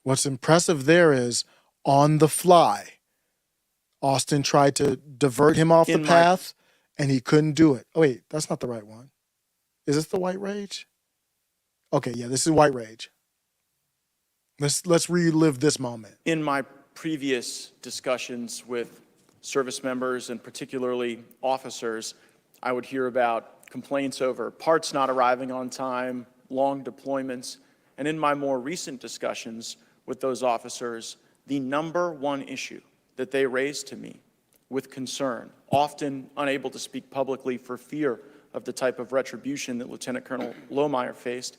Speaker 2: What's impressive there is, on the fly, Austin tried to divert him off the path, and he couldn't do it. Oh, wait, that's not the right one. Is this the White Rage? Okay, yeah, this is White Rage. Let's relive this moment.
Speaker 4: In my previous discussions with service members and particularly officers, I would hear about complaints over parts not arriving on time, long deployments, and in my more recent discussions with those officers, the number one issue that they raised to me with concern, often unable to speak publicly for fear of the type of retribution that Lieutenant Colonel Lohmeyer faced,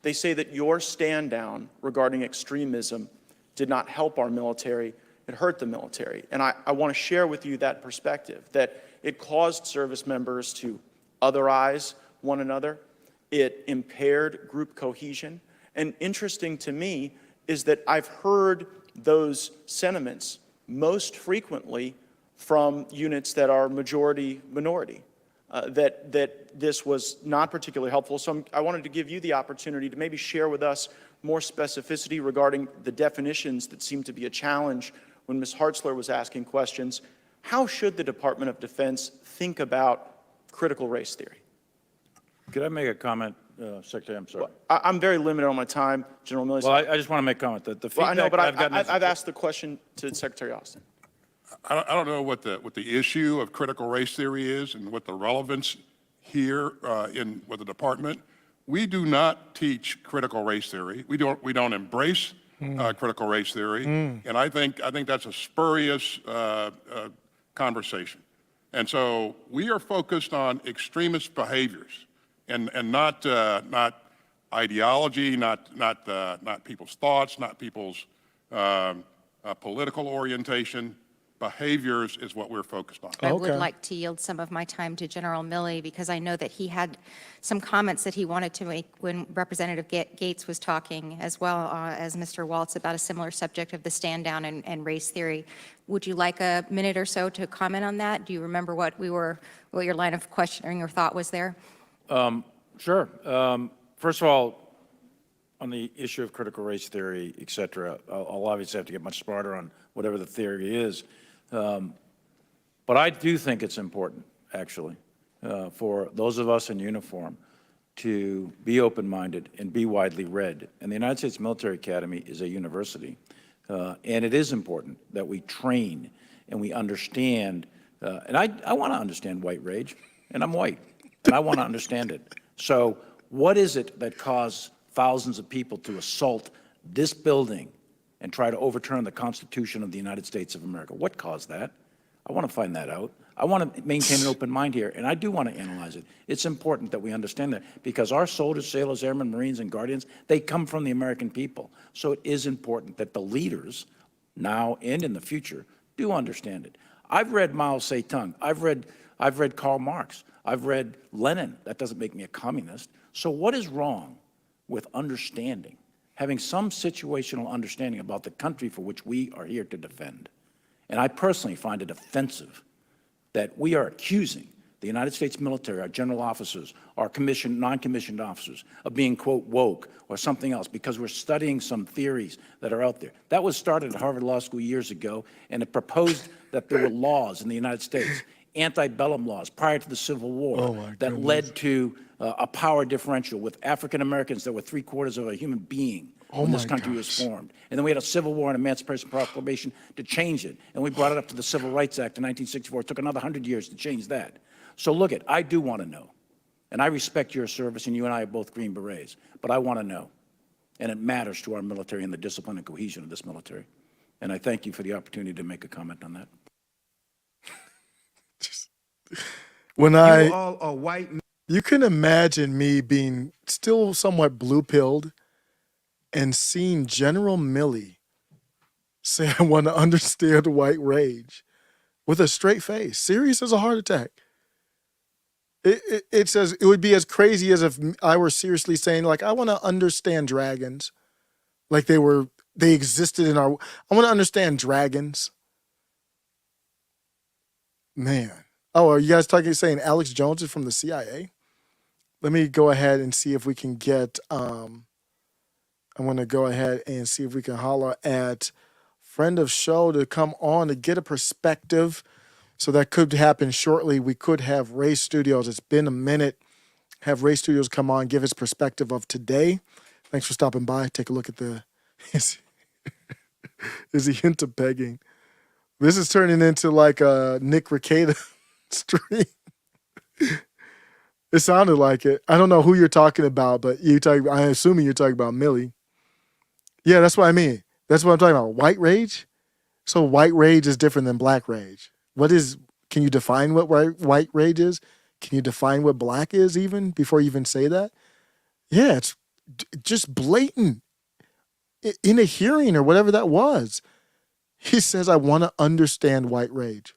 Speaker 4: they say that your stand down regarding extremism did not help our military, it hurt the military. And I want to share with you that perspective, that it caused service members to otherize one another, it impaired group cohesion. And interesting to me is that I've heard those sentiments most frequently from units that are majority minority. That this was not particularly helpful. So I wanted to give you the opportunity to maybe share with us more specificity regarding the definitions that seem to be a challenge when Ms. Hartzler was asking questions. How should the Department of Defense think about critical race theory?
Speaker 5: Could I make a comment, Secretary? I'm sorry.
Speaker 4: I'm very limited on my time, General Milley.
Speaker 5: Well, I just want to make a comment that the feedback
Speaker 4: I know, but
Speaker 5: I've gotten.
Speaker 4: I've asked the question to Secretary Austin.
Speaker 13: I don't know what the issue of critical race theory is and what the relevance here with the department. We do not teach critical race theory. We don't embrace critical race theory, and I think that's a spurious conversation. And so we are focused on extremist behaviors, and not ideology, not people's thoughts, not people's political orientation. Behaviors is what we're focused on.
Speaker 14: I would like to yield some of my time to General Milley because I know that he had some comments that he wanted to make when Representative Gaetz was talking, as well as Mr. Waltz, about a similar subject of the stand down and race theory. Would you like a minute or so to comment on that? Do you remember what your line of questioning or thought was there?
Speaker 5: Sure. First of all, on the issue of critical race theory, et cetera, I'll obviously have to get much smarter on whatever the theory is. But I do think it's important, actually, for those of us in uniform to be open-minded and be widely read. And the United States Military Academy is a university, and it is important that we train and we understand. And I want to understand white rage, and I'm white, and I want to understand it. So what is it that caused thousands of people to assault this building and try to overturn the Constitution of the United States of America? What caused that? I want to find that out. I want to maintain an open mind here, and I do want to analyze it. It's important that we understand that because our soldiers, sailors, airmen, Marines, and Guardians, they come from the American people. So it is important that the leaders, now and in the future, do understand it. I've read Mao Zedong. I've read Karl Marx. I've read Lenin. That doesn't make me a communist. So what is wrong with understanding, having some situational understanding about the country for which we are here to defend? And I personally find it offensive that we are accusing the United States military, our general officers, our commissioned, non-commissioned officers, of being, quote, woke or something else because we're studying some theories that are out there. That was started at Harvard Law School years ago, and it proposed that there were laws in the United States, antebellum laws prior to the Civil War that led to a power differential with African Americans that were 3/4 of a human being when this country was formed. And then we had a Civil War and Emancipation Proclamation to change it. And we brought it up to the Civil Rights Act in 1964. It took another 100 years to change that. So look it, I do want to know. And I respect your service, and you and I are both Green Berets. But I want to know. And it matters to our military and the discipline and cohesion of this military. And I thank you for the opportunity to make a comment on that.
Speaker 2: When
Speaker 15: You all are white.
Speaker 2: you can imagine me being still somewhat blue-pilled and seeing General Milley say, I want to understand white rage with a straight face, serious as a heart attack. It says it would be as crazy as if I were seriously saying, like, I want to understand dragons. Like they existed in I want to understand dragons. Man. Oh, are you guys saying Alex Jones is from the CIA? Let me go ahead and see if we can get, I'm going to go ahead and see if we can holler at friend of show to come on to get a perspective. So that could happen shortly. We could have Ray Studios. It's been a minute. Have Ray Studios come on, give his perspective of today. Thanks for stopping by. Take a look at the, is he into pegging? This is turning into like a Nick Rekieta stream. It sounded like it. I don't know who you're talking about, but I'm assuming you're talking about Millie. Yeah, that's what I mean. That's what I'm talking about. White rage? So white rage is different than black rage. Can you define what white rage is? Can you define what black is even before you even say that? Yeah, it's just blatant. In a hearing or whatever that was, he says, I want to understand white rage.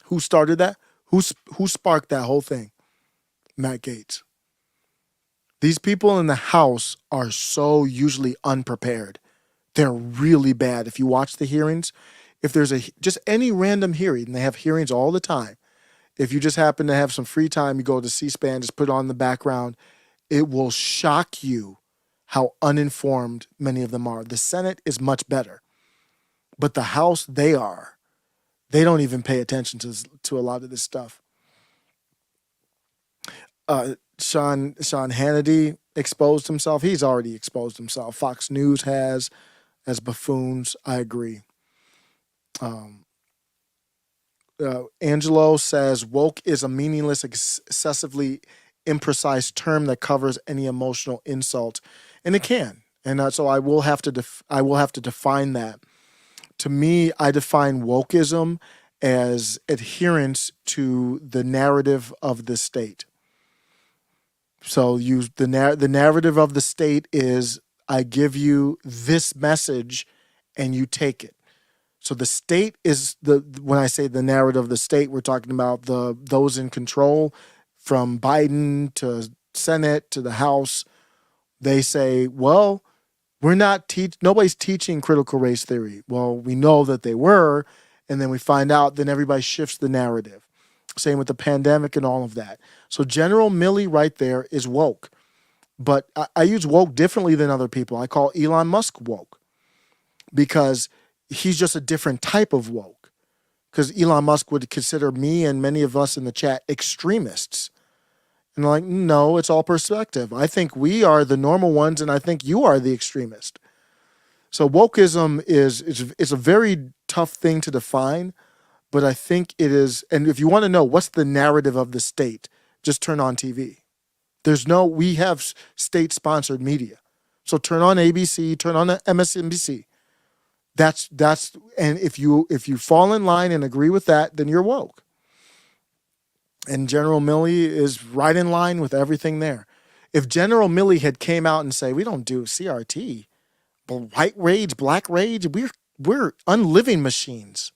Speaker 2: Who started that? Who sparked that whole thing? Matt Gaetz. These people in the House are so usually unprepared. They're really bad. If you watch the hearings, if there's just any random hearing, and they have hearings all the time, if you just happen to have some free time, you go to C-SPAN, just put it on the background, it will shock you how uninformed many of them are. The Senate is much better, but the House, they don't even pay attention to a lot of this stuff. Sean Hannity exposed himself. He's already exposed himself. Fox News has, as buffoons. I agree. Angelo says woke is a meaningless, excessively imprecise term that covers any emotional insult, and it can. And so I will have to define that. To me, I define wokeism as adherence to the narrative of the state. So the narrative of the state is, I give you this message and you take it. So the state is when I say the narrative of the state, we're talking about those in control from Biden to Senate to the House. They say, well, nobody's teaching critical race theory. Well, we know that they were, and then we find out, then everybody shifts the narrative. Same with the pandemic and all of that. So General Milley right there is woke. But I use woke differently than other people. I call Elon Musk woke because he's just a different type of woke. Because Elon Musk would consider me and many of us in the chat extremists. And I'm like, no, it's all perspective. I think we are the normal ones, and I think you are the extremist. So wokeism is a very tough thing to define, but I think it is. And if you want to know what's the narrative of the state, just turn on TV. We have state-sponsored media. So turn on ABC, turn on MSNBC. And if you fall in line and agree with that, then you're woke. And General Milley is right in line with everything there. If General Milley had came out and say, we don't do CRT, but white rage, black rage, we're unliving machines.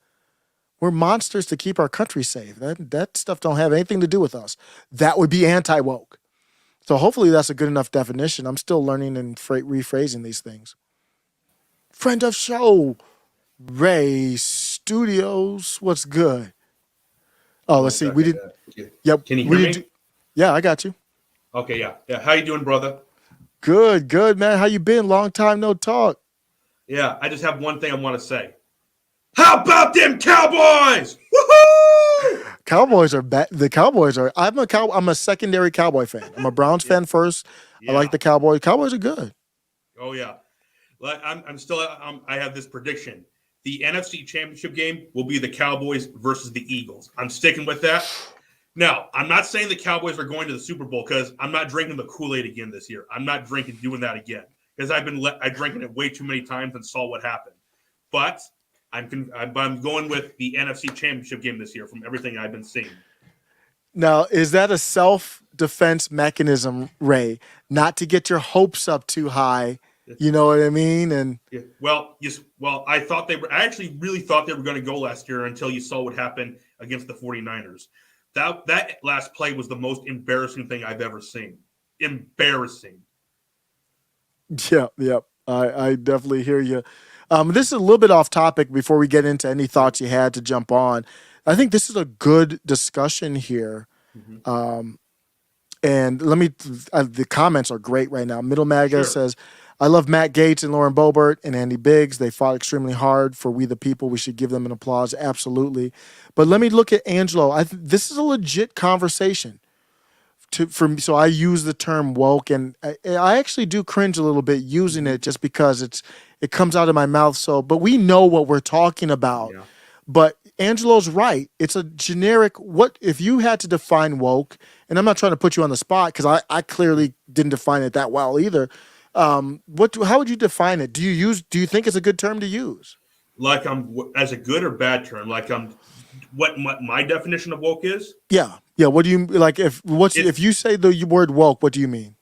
Speaker 2: We're monsters to keep our country safe. That stuff don't have anything to do with us. That would be anti-woke. So hopefully that's a good enough definition. I'm still learning and rephrasing these things. Friend of show, Ray Studios, what's good? Oh, let's see. We did. Yep.
Speaker 15: Can you hear me?
Speaker 2: Yeah, I got you.
Speaker 15: Okay, yeah. How you doing, brother?
Speaker 2: Good, man. How you been? Long time no talk.
Speaker 15: Yeah, I just have one thing I want to say. How about them Cowboys? Woohoo!
Speaker 2: Cowboys are bad. The Cowboys are. I'm a secondary Cowboy fan. I'm a Browns fan first. I like the Cowboys. Cowboys are good.
Speaker 15: Oh yeah. Like I have this prediction. The NFC Championship game will be the Cowboys versus the Eagles. I'm sticking with that. Now, I'm not saying the Cowboys are going to the Super Bowl because I'm not drinking the Kool-Aid again this year. I'm not doing that again because I drank it way too many times and saw what happened. But I'm going with the NFC Championship game this year from everything I've been seeing.
Speaker 2: Now, is that a self-defense mechanism, Ray? Not to get your hopes up too high. You know what I mean? And
Speaker 15: yeah. Well, I actually really thought they were going to go last year until you saw what happened against the 49ers. That last play was the most embarrassing thing I've ever seen. Embarrassing.
Speaker 2: Yeah. I definitely hear you. This is a little bit off topic before we get into any thoughts you had to jump on. I think this is a good discussion here. Mm-hmm. And the comments are great right now. Middle Maga says, I love Matt Gaetz and Lauren Boebert and Andy Biggs. They fought extremely hard for we the people. We should give them an applause. Absolutely. But let me look at Angelo. This is a legit conversation. For me, so I use the term woke, and I actually do cringe a little bit using it just because it comes out of my mouth. So, but we know what we're talking about. Yeah. But Angelo's right. It's a generic. What if you had to define woke? And I'm not trying to put you on the spot because I clearly didn't define it that well either. How would you define it? Do you think it's a good term to use?
Speaker 15: Like as a good or bad term? Like what my definition of woke is?
Speaker 2: Yeah. What do you like? If you say the word woke, what do you mean?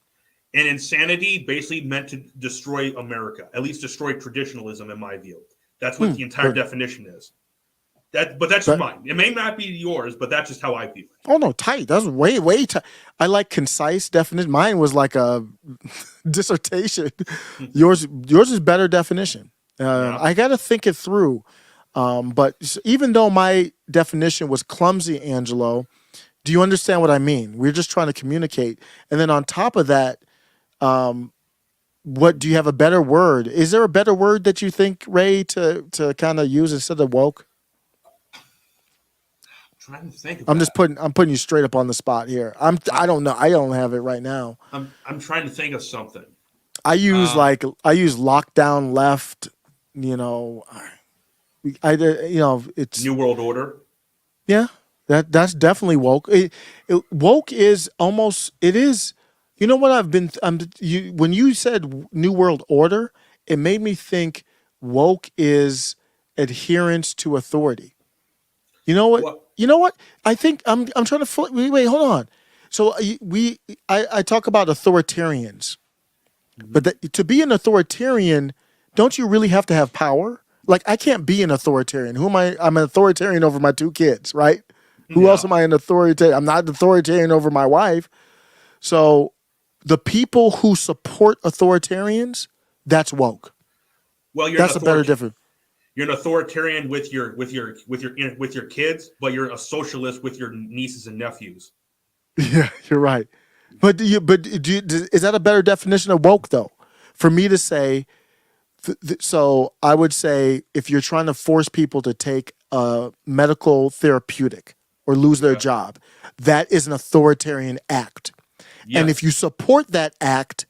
Speaker 15: An insanity basically meant to destroy America, at least destroy traditionalism, in my view. That's what the entire definition is. But that's just mine. It may not be yours, but that's just how I view it.
Speaker 2: Oh no, tight. That's way tight. I like concise definition. Mine was like a dissertation. Yours is better definition. I got to think it through. But even though my definition was clumsy, Angelo, do you understand what I mean? We're just trying to communicate. And then on top of that, what do you have a better word? Is there a better word that you think, Ray, to kind of use instead of woke?
Speaker 15: Trying to think.
Speaker 2: I'm putting you straight up on the spot here. I don't know. I don't have it right now.
Speaker 15: I'm trying to think of something.
Speaker 2: I use lockdown left. It's
Speaker 15: New World Order.
Speaker 2: Yeah, that's definitely woke. Woke is almost. It is. You know what I've been. When you said New World Order, it made me think woke is adherence to authority. You know what? You know what? I think I'm trying to wait. Hold on. So I talk about authoritarians, but to be an authoritarian, don't you really have to have power? Like I can't be an authoritarian. Who am I? I'm an authoritarian over my 2 kids, right? Who else am I an authoritarian? I'm not an authoritarian over my wife. So the people who support authoritarians, that's woke.
Speaker 15: Well,
Speaker 2: that's a better difference.
Speaker 15: You're an authoritarian with your kids, but you're a socialist with your nieces and nephews.
Speaker 2: Yeah, you're right. But is that a better definition of woke though? For me to say, so I would say if you're trying to force people to take a medical therapeutic or lose their job, that is an authoritarian act. Yes. And if you support that act,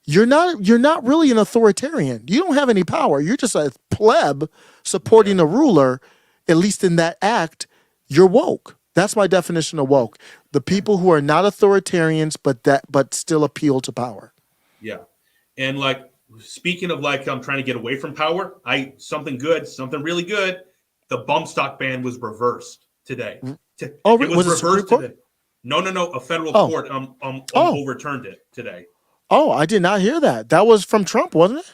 Speaker 2: you're not really an authoritarian. You don't have any power. You're just a pleb supporting a ruler. At least in that act, you're woke. That's my definition of woke. The people who are not authoritarians, but still appeal to power.
Speaker 15: Yeah, and speaking of I'm trying to get away from power. Something really good. The bump stock ban was reversed today.
Speaker 2: Was it Supreme Court?
Speaker 15: Today. No. A federal
Speaker 2: Oh.
Speaker 15: court
Speaker 2: Oh.
Speaker 15: overturned it today.
Speaker 2: Oh, I did not hear that. That was from Trump, wasn't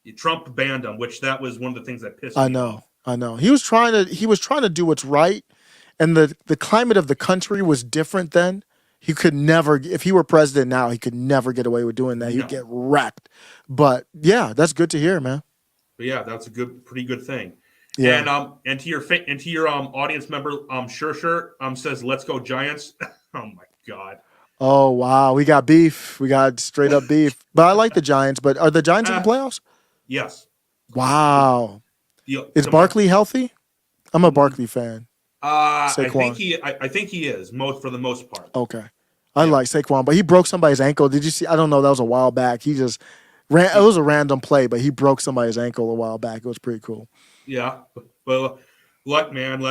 Speaker 2: it?
Speaker 15: Trump banned them, which that was one of the things that pissed
Speaker 2: I
Speaker 15: me
Speaker 2: know.
Speaker 15: off.
Speaker 2: I know. He was trying to do what's right, and the climate of the country was different then. He could never, if he were president now, he could never get away with doing that. He'd
Speaker 15: No.
Speaker 2: get wrecked. But yeah, that's good to hear, man.
Speaker 15: But yeah, that's a pretty good thing.
Speaker 2: Yeah.
Speaker 15: And to your audience member, Sure says, "Let's go Giants." Oh my God.
Speaker 2: Oh wow, we got beef. We got straight up beef. But I like the Giants. But are the Giants in the playoffs?
Speaker 15: Yes.
Speaker 2: Wow. Is Barkley healthy? I'm a Barkley fan.
Speaker 15: I
Speaker 2: Saquon.
Speaker 15: think he is for the most part.
Speaker 2: Okay. I like Saquon, but he broke somebody's ankle. Did you see? I don't know. That was a while back. He just ran. It was a random play, but he broke somebody's ankle a while back. It was pretty cool.
Speaker 15: Yeah, but look, man,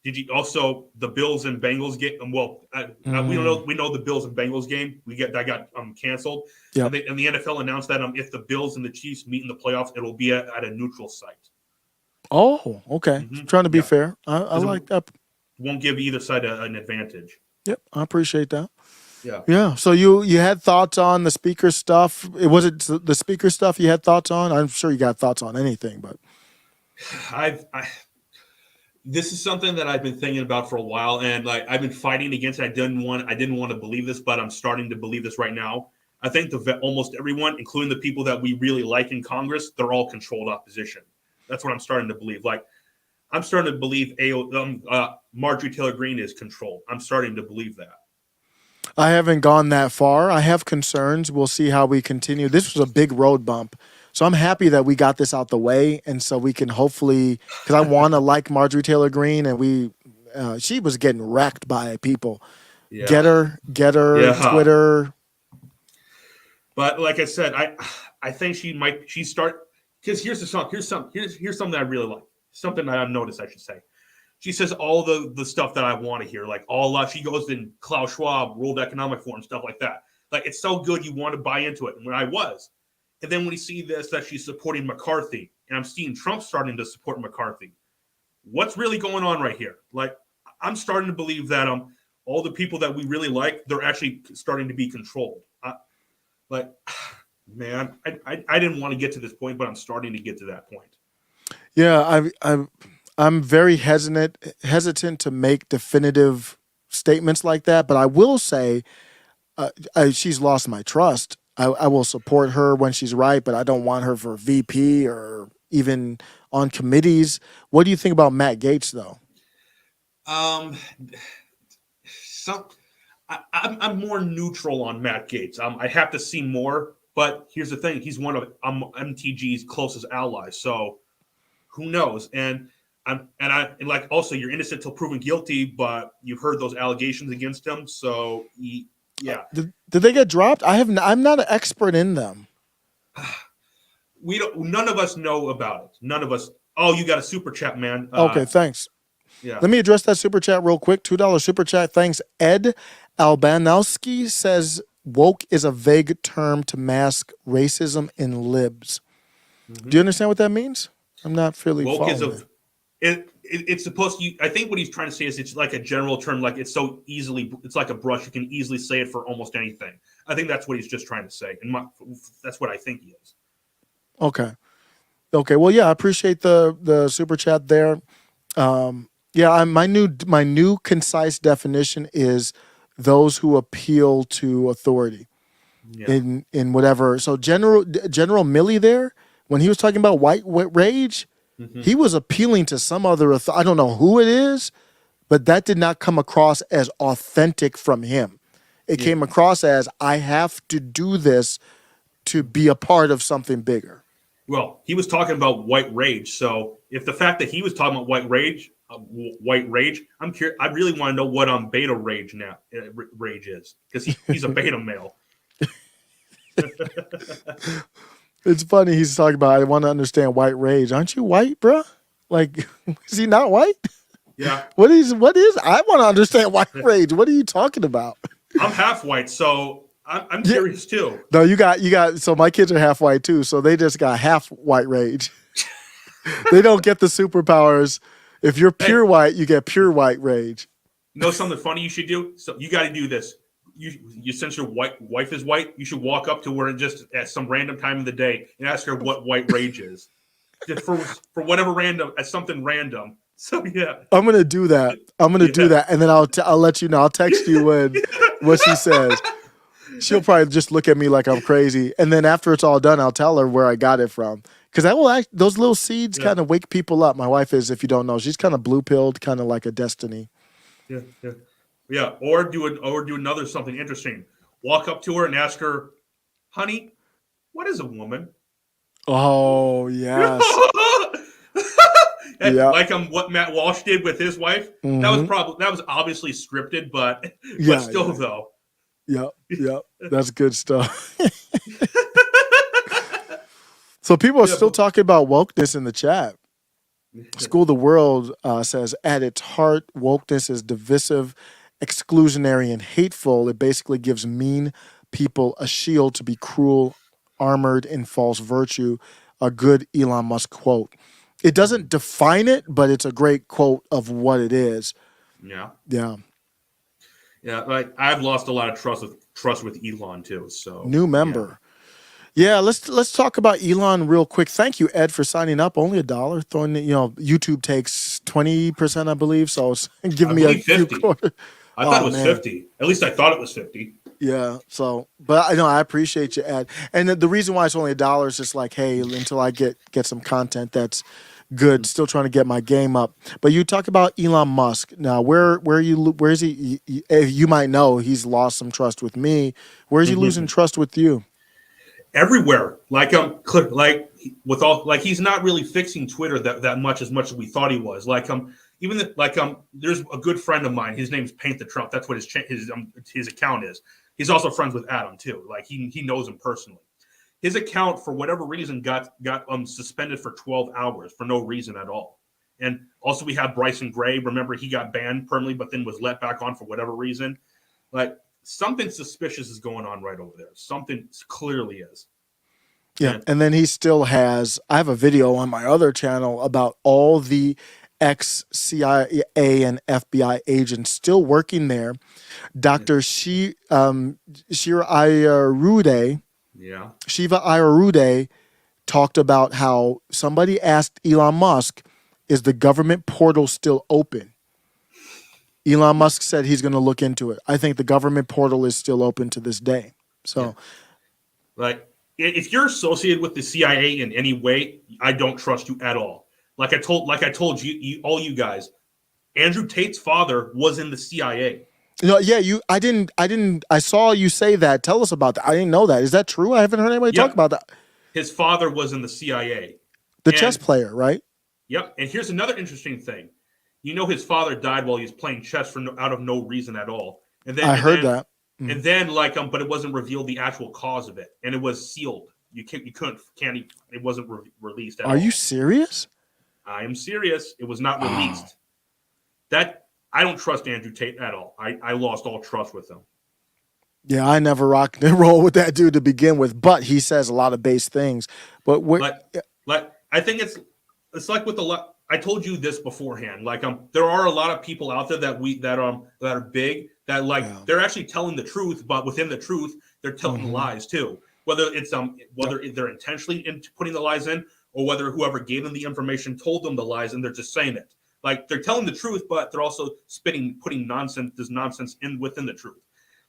Speaker 15: did you also the Bills and Bengals game? We know the Bills and Bengals game. That got canceled.
Speaker 2: Yep.
Speaker 15: And the NFL announced that if the Bills and the Chiefs meet in the playoffs, it'll be at a neutral site.
Speaker 2: Oh, okay. Trying to be fair. I like that.
Speaker 15: Won't give either side an advantage.
Speaker 2: Yep, I appreciate that.
Speaker 15: Yeah.
Speaker 2: Yeah. So you had thoughts on the speaker stuff? Was it the speaker stuff you had thoughts on? I'm sure you got thoughts on anything, but
Speaker 15: this is something that I've been thinking about for a while, and I've been fighting against it. I didn't want to believe this, but I'm starting to believe this right now. I think almost everyone, including the people that we really like in Congress, they're all controlled opposition. That's what I'm starting to believe. I'm starting to believe Marjorie Taylor Greene is controlled. I'm starting to believe that.
Speaker 2: I haven't gone that far. I have concerns. We'll see how we continue. This was a big road bump. So I'm happy that we got this out the way. And so we can hopefully, because I want to like Marjorie Taylor Greene, and she was getting wrecked by people.
Speaker 15: Yeah.
Speaker 2: Get her,
Speaker 15: Yeah.
Speaker 2: Twitter.
Speaker 15: But like I said, I think she start, because here's something that I really like. Something that I've noticed, I should say. She says all the stuff that I want to hear, she goes in Klaus Schwab, World Economic Forum, stuff like that. It's so good you want to buy into it. And when I was. And then when you see this, that she's supporting McCarthy, and I'm seeing Trump starting to support McCarthy. What's really going on right here? I'm starting to believe that all the people that we really like, they're actually starting to be controlled. Man, I didn't want to get to this point, but I'm starting to get to that point.
Speaker 2: Yeah, I'm very hesitant to make definitive statements like that. But I will say, she's lost my trust. I will support her when she's right, but I don't want her for VP or even on committees. What do you think about Matt Gaetz, though?
Speaker 15: I'm more neutral on Matt Gaetz. I have to see more, but here's the thing: he's one of MTG's closest allies. So who knows? And also, you're innocent till proven guilty, but you've heard those allegations against him. So yeah.
Speaker 2: Did they get dropped? I'm not an expert in them.
Speaker 15: None of us know about it. None of us. Oh, you got a super chat, man.
Speaker 2: Okay, thanks.
Speaker 15: Yeah.
Speaker 2: Let me address that super chat real quick. $2 super chat. Thanks. Ed Albanowski says woke is a vague term to mask racism in libs. Mm-hmm. Do you understand what that means? I'm not really
Speaker 15: woke
Speaker 2: following
Speaker 15: it's supposed to. I think what he's trying to say is it's like a general term, it's so easily. It's like a brush. You can easily say it for almost anything. I think that's what he's just trying to say, and that's what I think he is.
Speaker 2: Okay. Well, yeah, I appreciate the super chat there. My new concise definition is those who appeal to authority in whatever. So General Milley there, when he was talking about white rage, he was appealing to some other I don't know who it is, but that did not come across as authentic from him. It came across as I have to do this to be a part of something bigger.
Speaker 15: Well, he was talking about white rage. So if the fact that he was talking about white rage, I'm curious. I really want to know what beta rage now rage is, because he's a beta male.
Speaker 2: It's funny he's talking about I want to understand white rage. Aren't you white, bruh? Is he not white?
Speaker 15: Yeah.
Speaker 2: What is I want to understand white rage. What are you talking about?
Speaker 15: I'm half white, so I'm curious too.
Speaker 2: No, you got so my kids are half white too, so they just got half white rage. They don't get the superpowers. If you're pure white, you get pure white rage.
Speaker 15: know something funny you should do? So you got to do this. You since your wife is white, you should walk up to her and just at some random time of the day and ask her what white rage is. Just for whatever random, as something random. So yeah.
Speaker 2: I'm gonna do that. I'm gonna do that, and then I'll let you know. I'll text you when what she says. She'll probably just look at me like I'm crazy, and then after it's all done, I'll tell her where I got it from. Because that will those little seeds kind of wake people up. My wife is, if you don't know, she's kind of blue pilled, kind of like a Destiny.
Speaker 15: Yeah. Or do another something interesting. Walk up to her and ask her, "Honey, what is a woman?"
Speaker 2: Oh yes.
Speaker 15: And
Speaker 2: Yeah.
Speaker 15: like what Matt Walsh did with his wife. That was obviously scripted, but still though.
Speaker 2: Yep. That's good stuff. So people are still talking about wokeness in the chat. School of the World says, at its heart, wokeness is divisive, exclusionary, and hateful. It basically gives mean people a shield to be cruel, armored in false virtue. A good Elon Musk quote. It doesn't define it, but it's a great quote of what it is.
Speaker 15: Yeah.
Speaker 2: Yeah.
Speaker 15: I've lost a lot of trust with Elon too. So
Speaker 2: New member. Yeah, let's talk about Elon real quick. Thank you, Ed, for signing up. Only $1. Throwing YouTube takes 20%, I believe. So it's giving me a
Speaker 15: 50.
Speaker 2: few quarters.
Speaker 15: I thought it was 50. At least I thought it was 50.
Speaker 2: Yeah. So, but I know I appreciate you, Ed. And the reason why it's only $1 is just like, hey, until I get some content that's good. Still trying to get my game up. But you talk about Elon Musk. Now, where is he? You might know he's lost some trust with me. Where is he losing trust with you?
Speaker 15: Everywhere. He's not really fixing Twitter that much as we thought he was. There's a good friend of mine. His name's Paint the Trump. That's what his account is. He's also friends with Adam too. He knows him personally. His account, for whatever reason, got suspended for 12 hours for no reason at all. And also we have Bryson Gray. Remember, he got banned permanently, but then was let back on for whatever reason. Something suspicious is going on right over there. Something clearly is.
Speaker 2: Yeah. And then he still has, I have a video on my other channel about all the ex-CIA and FBI agents still working there. Dr. Shiva Ayyarude talked about how somebody asked Elon Musk, is the government portal still open? Elon Musk said he's going to look into it. I think the government portal is still open to this day. So,
Speaker 15: if you're associated with the CIA in any way, I don't trust you at all. Like I told you all you guys, Andrew Tate's father was in the CIA.
Speaker 2: I saw you say that. Tell us about that. I didn't know that. Is that true? I haven't heard anybody talk about that.
Speaker 15: His father was in the CIA.
Speaker 2: The chess player, right?
Speaker 15: Yep. And here's another interesting thing. His father died while he was playing chess out of no reason at all. And then
Speaker 2: I heard that.
Speaker 15: And then but it wasn't revealed the actual cause of it, and it was sealed. It wasn't released at all.
Speaker 2: Are you serious?
Speaker 15: I am serious. It was not released. I don't trust Andrew Tate at all. I lost all trust with him.
Speaker 2: Yeah, I never rocked and roll with that dude to begin with, but he says a lot of base things. But
Speaker 15: I think it's like with I told you this beforehand. There are a lot of people out there that are big that they're actually telling the truth, but within the truth, they're telling lies too. Whether they're intentionally putting the lies in, or whether whoever gave them the information told them the lies and they're just saying it. They're telling the truth, but they're also putting nonsense in within the truth.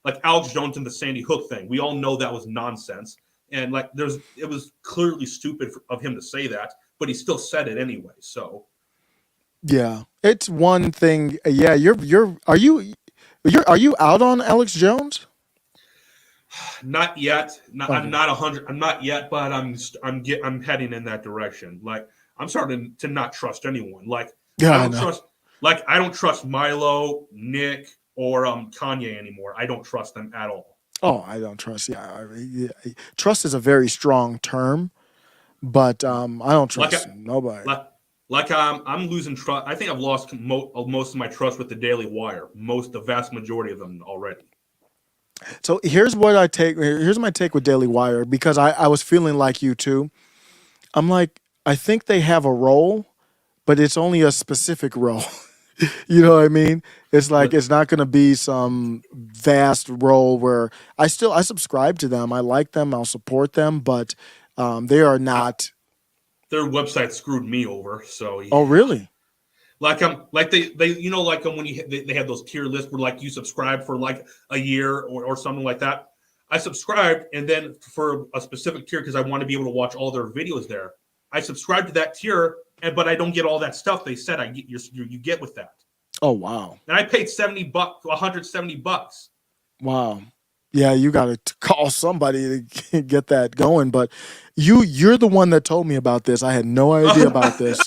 Speaker 15: Like Alex Jones and the Sandy Hook thing. We all know that was nonsense. And it was clearly stupid of him to say that, but he still said it anyway. So
Speaker 2: yeah, it's one thing. Yeah, are you out on Alex Jones?
Speaker 15: Not yet. I'm not 100. I'm not yet, but I'm heading in that direction. I'm starting to not trust anyone. I don't trust Milo, Nick, or Kanye anymore. I don't trust them at all.
Speaker 2: Oh, I don't trust. Yeah, trust is a very strong term, but I don't trust nobody.
Speaker 15: I'm losing trust. I think I've lost most of my trust with the Daily Wire. The vast majority of them already.
Speaker 2: So here's my take with Daily Wire, because I was feeling like you too. I'm like, I think they have a role, but it's only a specific role. You know what I mean? It's like it's not going to be some vast role where I subscribe to them. I like them. I'll support them, but they are not.
Speaker 15: Their website screwed me over. So yeah.
Speaker 2: Oh, really?
Speaker 15: Like they you know like when they have those tier lists where like you subscribe for like a year or something like that. I subscribed, and then for a specific tier because I want to be able to watch all their videos there. I subscribed to that tier, but I don't get all that stuff they said I get. You get with that.
Speaker 2: Oh, wow.
Speaker 15: And I paid $70, $170.
Speaker 2: Wow. Yeah, you got to call somebody to get that going. But you're the one that told me about this. I had no idea about this.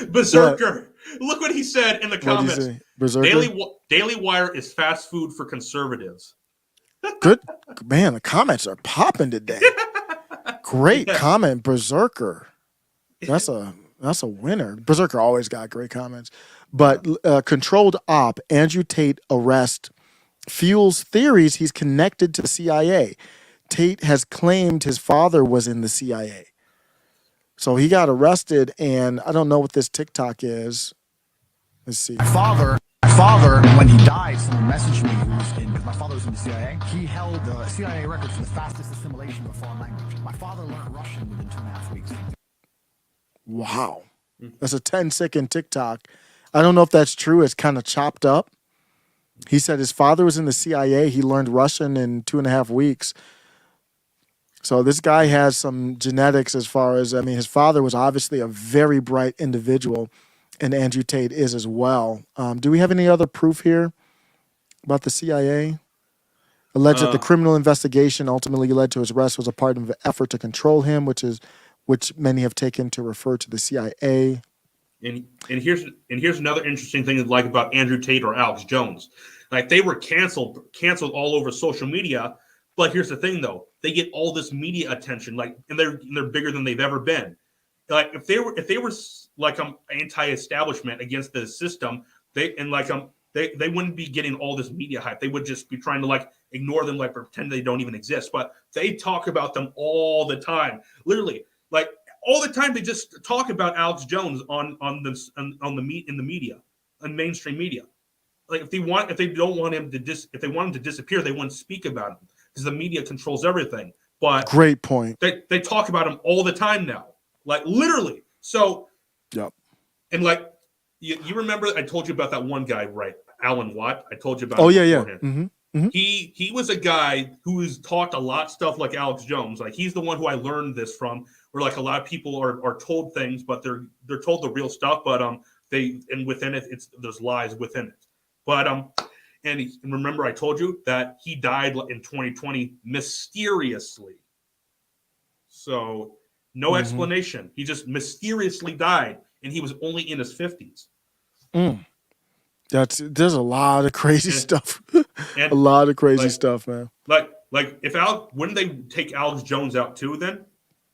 Speaker 15: Berserker. Look what he said in the comments.
Speaker 2: What'd he say? Berserker?
Speaker 15: Daily Wire is fast food for conservatives.
Speaker 2: Good. Man, the comments are popping today. Great comment, Berserker. That's a winner. Berserker always got great comments. But controlled op, Andrew Tate arrest fuels theories he's connected to the CIA. Tate has claimed his father was in the CIA. So he got arrested, and I don't know what this TikTok is. Let's see.
Speaker 16: My father, when he died, someone messaged me because my father was in the CIA. He held the CIA record for the fastest assimilation of a foreign language. My father learned Russian within 2.5 weeks.
Speaker 2: Wow. That's a 10-second TikTok. I don't know if that's true. It's kind of chopped up. He said his father was in the CIA. He learned Russian in 2.5 weeks. So this guy has some genetics as far as, I mean, his father was obviously a very bright individual, and Andrew Tate is as well. Do we have any other proof here about the CIA? Alleged that the criminal investigation ultimately led to his arrest was a part of an effort to control him, which many have taken to refer to the CIA.
Speaker 15: And here's another interesting thing to like about Andrew Tate or Alex Jones. Like they were canceled all over social media. But here's the thing, though, they get all this media attention, like, and they're bigger than they've ever been. Like if they were like anti-establishment against the system, they wouldn't be getting all this media hype. They would just be trying to like ignore them, like pretend they don't even exist. But they talk about them all the time, literally, like all the time. They just talk about Alex Jones in the media, on mainstream media. Like if they want him to disappear, they wouldn't speak about him. Because the media controls everything. But
Speaker 2: great point.
Speaker 15: They talk about him all the time now, like literally. So,
Speaker 2: yep.
Speaker 15: And like you remember, I told you about that one guy, right? Alan Watt. I told you about.
Speaker 2: Oh yeah. Mm-hmm. Mm-hmm.
Speaker 15: He was a guy who has talked a lot stuff like Alex Jones. Like he's the one who I learned this from. Where like a lot of people are told things, but they're told the real stuff. But within it, there's lies within it. But And remember, I told you that he died in 2020 mysteriously. So no explanation. He just mysteriously died, and he was only in his 50s.
Speaker 2: There's a lot of crazy stuff. A lot of crazy stuff, man.
Speaker 15: Like if wouldn't they take Alex Jones out too? Then,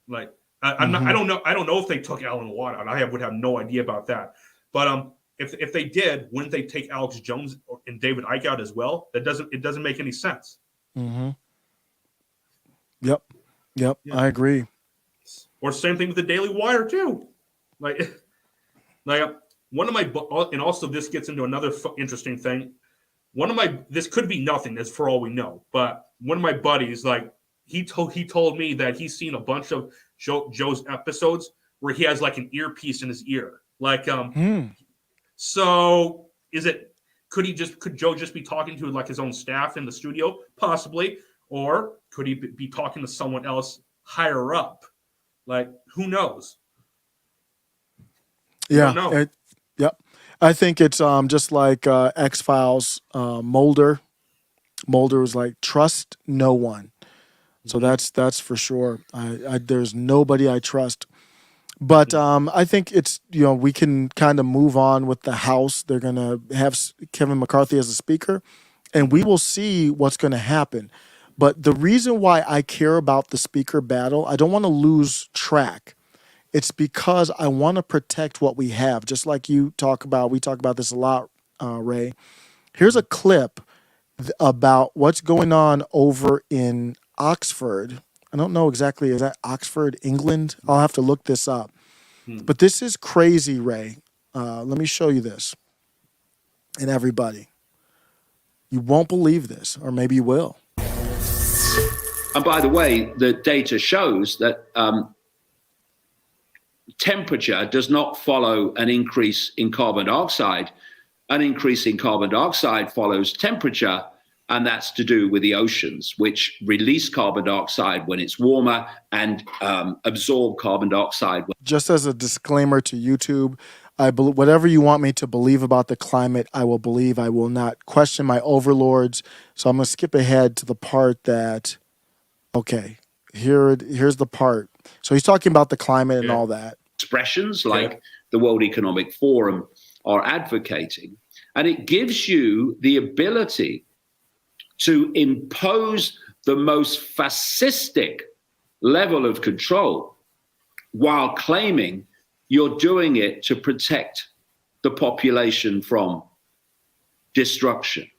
Speaker 15: like I don't know if they took Alan Watt out. I would have no idea about that. But If they did, wouldn't they take Alex Jones and David Icke out as well? It doesn't make any sense.
Speaker 2: Mm-hmm. Yep. Yeah. I agree.
Speaker 15: Or same thing with the Daily Wire too. Like one of my, and also this gets into another interesting thing. This could be nothing, as for all we know, but one of my buddies, like he told me that he's seen a bunch of Joe's episodes where he has like an earpiece in his ear, like So could Joe just be talking to like his own staff in the studio? Possibly. Or could he be talking to someone else higher up? Like, who knows?
Speaker 2: Yeah. Yep. I think it's just like X-Files, Mulder. Mulder was like, trust no one. So that's for sure. There's nobody I trust. But I think it's, we can kind of move on with the House. They're going to have Kevin McCarthy as a speaker, and we will see what's going to happen. But the reason why I care about the speaker battle, I don't want to lose track. It's because I want to protect what we have, just like we talk about this a lot, Ray. Here's a clip about what's going on over in Oxford. I don't know exactly, is that Oxford, England? I'll have to look this up. But this is crazy, Ray. Let me show you this. and everybody. You won't believe this, or maybe you will.
Speaker 17: And by the way, the data shows that temperature does not follow an increase in carbon dioxide. An increase in carbon dioxide follows temperature, and that's to do with the oceans, which release carbon dioxide when it's warmer and absorb carbon dioxide.
Speaker 2: Just as a disclaimer to YouTube, whatever you want me to believe about the climate, I will believe. I will not question my overlords. So I'm going to skip ahead to the part that, okay, here's the part. So he's talking about the climate and all that.
Speaker 17: Expressions like the World Economic Forum are advocating. And it gives you the ability to impose the most fascistic level of control while claiming you're doing it to protect the population from destruction.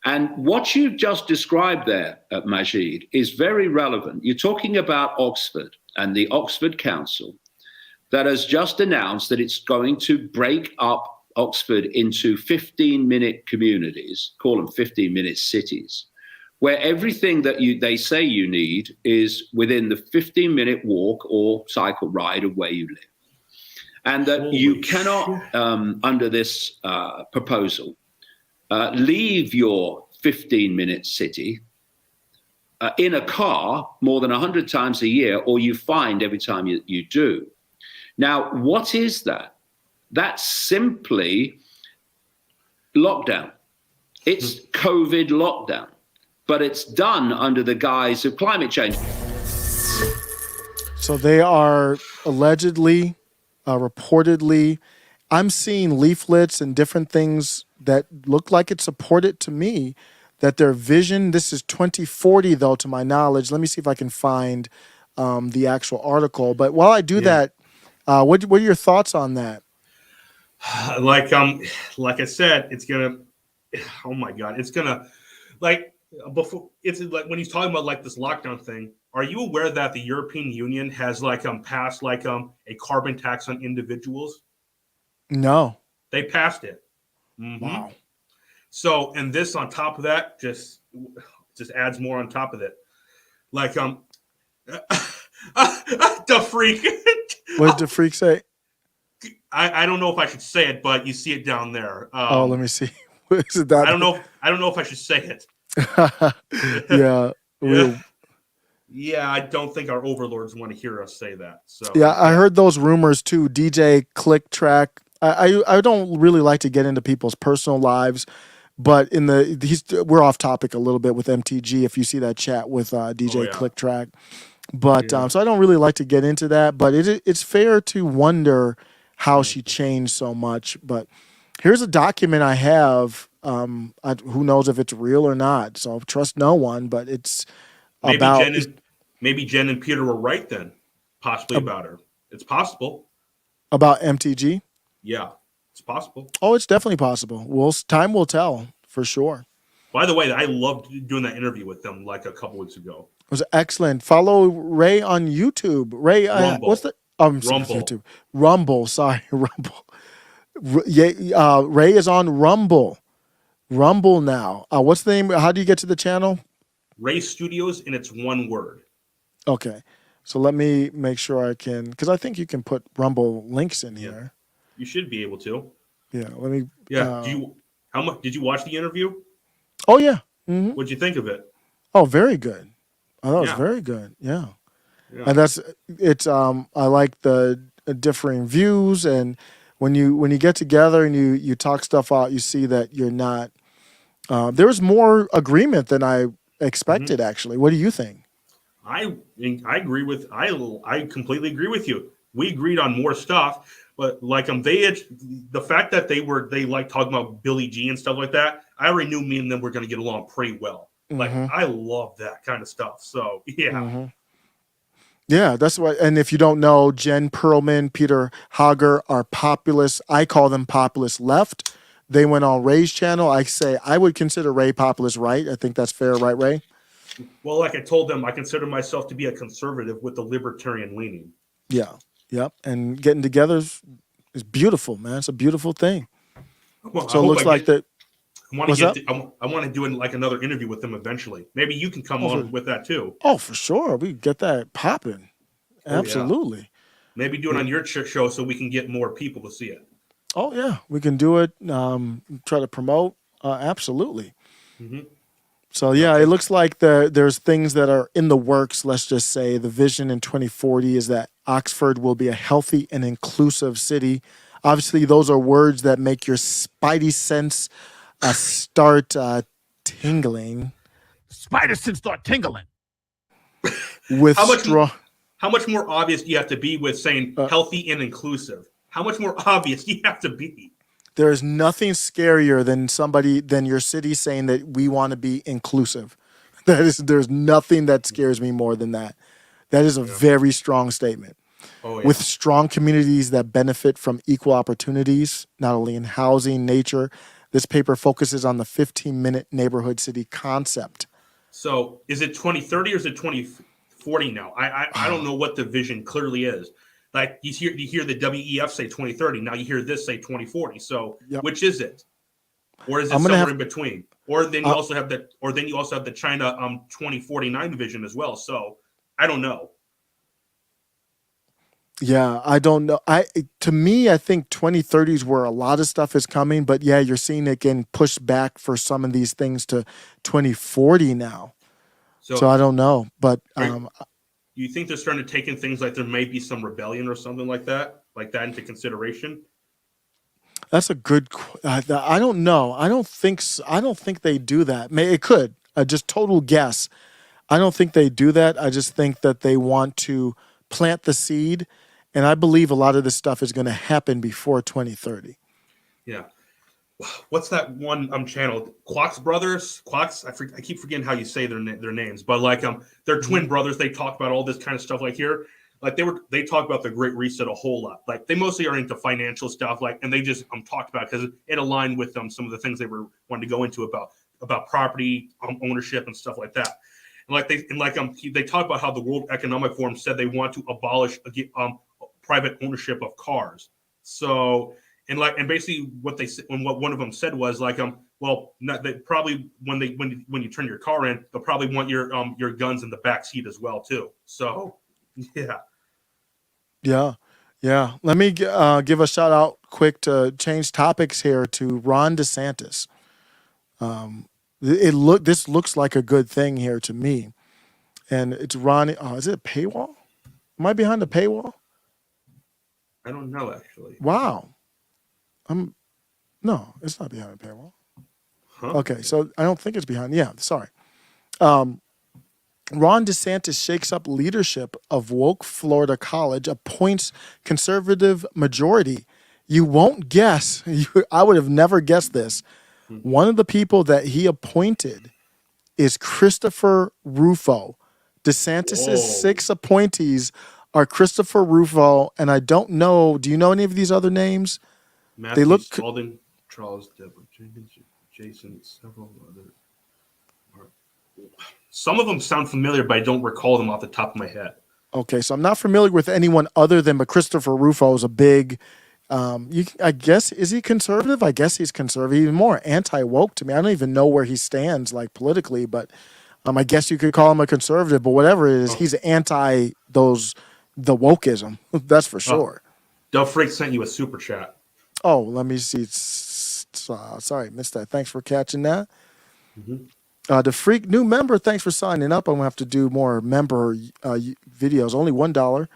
Speaker 17: And what you've just described there, Majid, is very relevant. You're talking about Oxford and the Oxford Council that has just announced that it's going to break up Oxford into 15-minute communities, call them 15-minute cities, where everything that they say you need is within the 15-minute walk or cycle ride of where you live. And that you cannot, under this proposal, leave your 15-minute city in a car more than 100 times a year, or you find every time you do. Now, what is that? That's simply lockdown. It's COVID lockdown, but it's done under the guise of climate change.
Speaker 2: So they are allegedly, reportedly, I'm seeing leaflets and different things that look like it support it to me, that their vision, this is 2040 though, to my knowledge. Let me see if I can find the actual article. But while I do that, what are your thoughts on that?
Speaker 15: Like I said, it's gonna. Oh my God, it's gonna before. It's like when he's talking about like this lockdown thing. Are you aware that the European Union has passed a carbon tax on individuals?
Speaker 2: No.
Speaker 15: They passed it. Mm-hmm.
Speaker 2: Wow.
Speaker 15: So, and this on top of that just adds more on top of it. Like the freak.
Speaker 2: What did the freak say?
Speaker 15: I don't know if I should say it, but you see it down there.
Speaker 2: Let me see. Is it that?
Speaker 15: I don't know if I should say it.
Speaker 2: Yeah.
Speaker 15: Yeah, I don't think our overlords want to hear us say that. So
Speaker 2: yeah, I heard those rumors too. DJ Click Track. I don't really like to get into people's personal lives, but we're off topic a little bit with MTG. If you see that chat with DJ Click Track, but so I don't really like to get into that. But it's fair to wonder how she changed so much. But here's a document I have. Who knows if it's real or not? So trust no one. But it's
Speaker 15: maybe Jen and Peter were right then, possibly about her. It's possible.
Speaker 2: About MTG?
Speaker 15: Yeah, it's possible.
Speaker 2: Oh, it's definitely possible. Time will tell for sure.
Speaker 15: By the way, I loved doing that interview with them like a couple weeks ago.
Speaker 2: It was excellent. Follow Ray on YouTube. Ray, what's the?
Speaker 15: Rumble.
Speaker 2: YouTube. Rumble. Sorry, Rumble. Ray is on Rumble. Rumble now. What's the name? How do you get to the channel?
Speaker 15: Ray Studios, and it's one word.
Speaker 2: Okay, so let me make sure I can, because I think you can put Rumble links in here.
Speaker 15: You should be able to.
Speaker 2: Yeah, let me.
Speaker 15: Yeah. How much did you watch the interview?
Speaker 2: Oh yeah. Mm-hmm.
Speaker 15: What'd you think of it?
Speaker 2: Oh, very good. I thought it was very good. Yeah. And I like the differing views, and when you get together and you talk stuff out, you see that you're not. There was more agreement than I expected. Actually, what do you think?
Speaker 15: I agree with. I completely agree with you. We agreed on more stuff, but the fact that they like talking about Billy G and stuff like that. I already knew me and them were going to get along pretty well. Like I love that kind of stuff. So yeah.
Speaker 2: Mm-hmm. Yeah, that's what. And if you don't know, Jen Perlman, Peter Hager are populist. I call them populist left. They went on Ray's channel. I would consider Ray populist right. I think that's fair, right, Ray?
Speaker 15: Well, like I told them, I consider myself to be a conservative with a libertarian leaning.
Speaker 2: Yeah. Yep. And getting together is beautiful, man. It's a beautiful thing.
Speaker 15: Well,
Speaker 2: so it looks like that.
Speaker 15: I want to get. I want to do like another interview with them eventually. Maybe you can come on with that too.
Speaker 2: Oh, for sure. We get that popping. Absolutely.
Speaker 15: Yeah. Maybe do it on your show so we can get more people to see it.
Speaker 2: Oh yeah, we can do it. Try to promote. Absolutely.
Speaker 15: Mm-hmm.
Speaker 2: So yeah, it looks like there's things that are in the works. Let's just say the vision in 2040 is that Oxford will be a healthy and inclusive city. Obviously, those are words that make your spidey sense start tingling.
Speaker 16: Spider sense start tingling.
Speaker 2: With
Speaker 15: how much more obvious do you have to be with saying healthy and inclusive? How much more obvious do you have to be?
Speaker 2: There is nothing scarier than your city saying that we want to be inclusive. There's nothing that scares me more than that. That is a very strong statement.
Speaker 15: Oh, yeah.
Speaker 2: With strong communities that benefit from equal opportunities, not only in housing, nature. This paper focuses on the 15-minute neighborhood city concept.
Speaker 15: So is it 2030 or is it 2040 now? I don't know what the vision clearly is. Like you hear the WEF say 2030. Now you hear this say 2040. So which is it? Or is it somewhere in between? Or then you also have the China 2049 vision as well. So I don't know.
Speaker 2: Yeah, I don't know. To me, I think 2030 is where a lot of stuff is coming, but yeah, you're seeing it getting pushed back for some of these things to 2040 now. So I don't know, but
Speaker 15: you think they're starting to take in things like there may be some rebellion or something like that into consideration?
Speaker 2: That's a good. I don't know. I don't think they do that. It could. Just total guess. I don't think they do that. I just think that they want to plant the seed. And I believe a lot of this stuff is going to happen before 2030.
Speaker 15: Yeah. What's that one channel? Clocks Brothers? Clocks? I keep forgetting how you say their names, but like they're twin brothers. They talk about all this kind of stuff like here. Like they talk about the Great Reset a whole lot. Like they mostly are into financial stuff, and they just talked about it because it aligned with some of the things they were wanting to go into about property ownership and stuff like that. And they talk about how the World Economic Forum said they want to abolish private ownership of cars. So and basically what one of them said was they probably when you turn your car in, they'll probably want your guns in the back seat as well too. So yeah. Let me give a shout out quick to change topics here to Ron DeSantis. This looks like a good thing here to me, and it's Ron. Is it a paywall? Am I behind the paywall? I don't know actually. Wow. No, it's not behind a paywall. Huh? Okay, so I don't think it's behind. Yeah, sorry. Ron DeSantis shakes up leadership of woke Florida college, appoints conservative majority. You won't guess. I would have never guessed this. One of the people that he appointed is Christopher Rufo. DeSantis' 6 appointees are Christopher Rufo, and I don't know. Do you know any of these other names? Matthew Spalding, Charles Deborah Jenkins, Jason, several other. Some of them sound familiar, but I don't recall them off the top of my head. Okay, so I'm not familiar with anyone other than, but Christopher Rufo is a big. I guess, is he conservative? I guess he's conservative. He's more anti-woke to me. I don't even know where he stands politically, but I guess you could call him a conservative. But whatever it is, he's anti the wokeism. That's for sure. Del Freak sent you a super chat. Oh, let me see. Sorry, missed that. Thanks for catching that. Mm-hmm. The Freak, new member, thanks for signing up. I'm going to have to do more member videos. Only $1.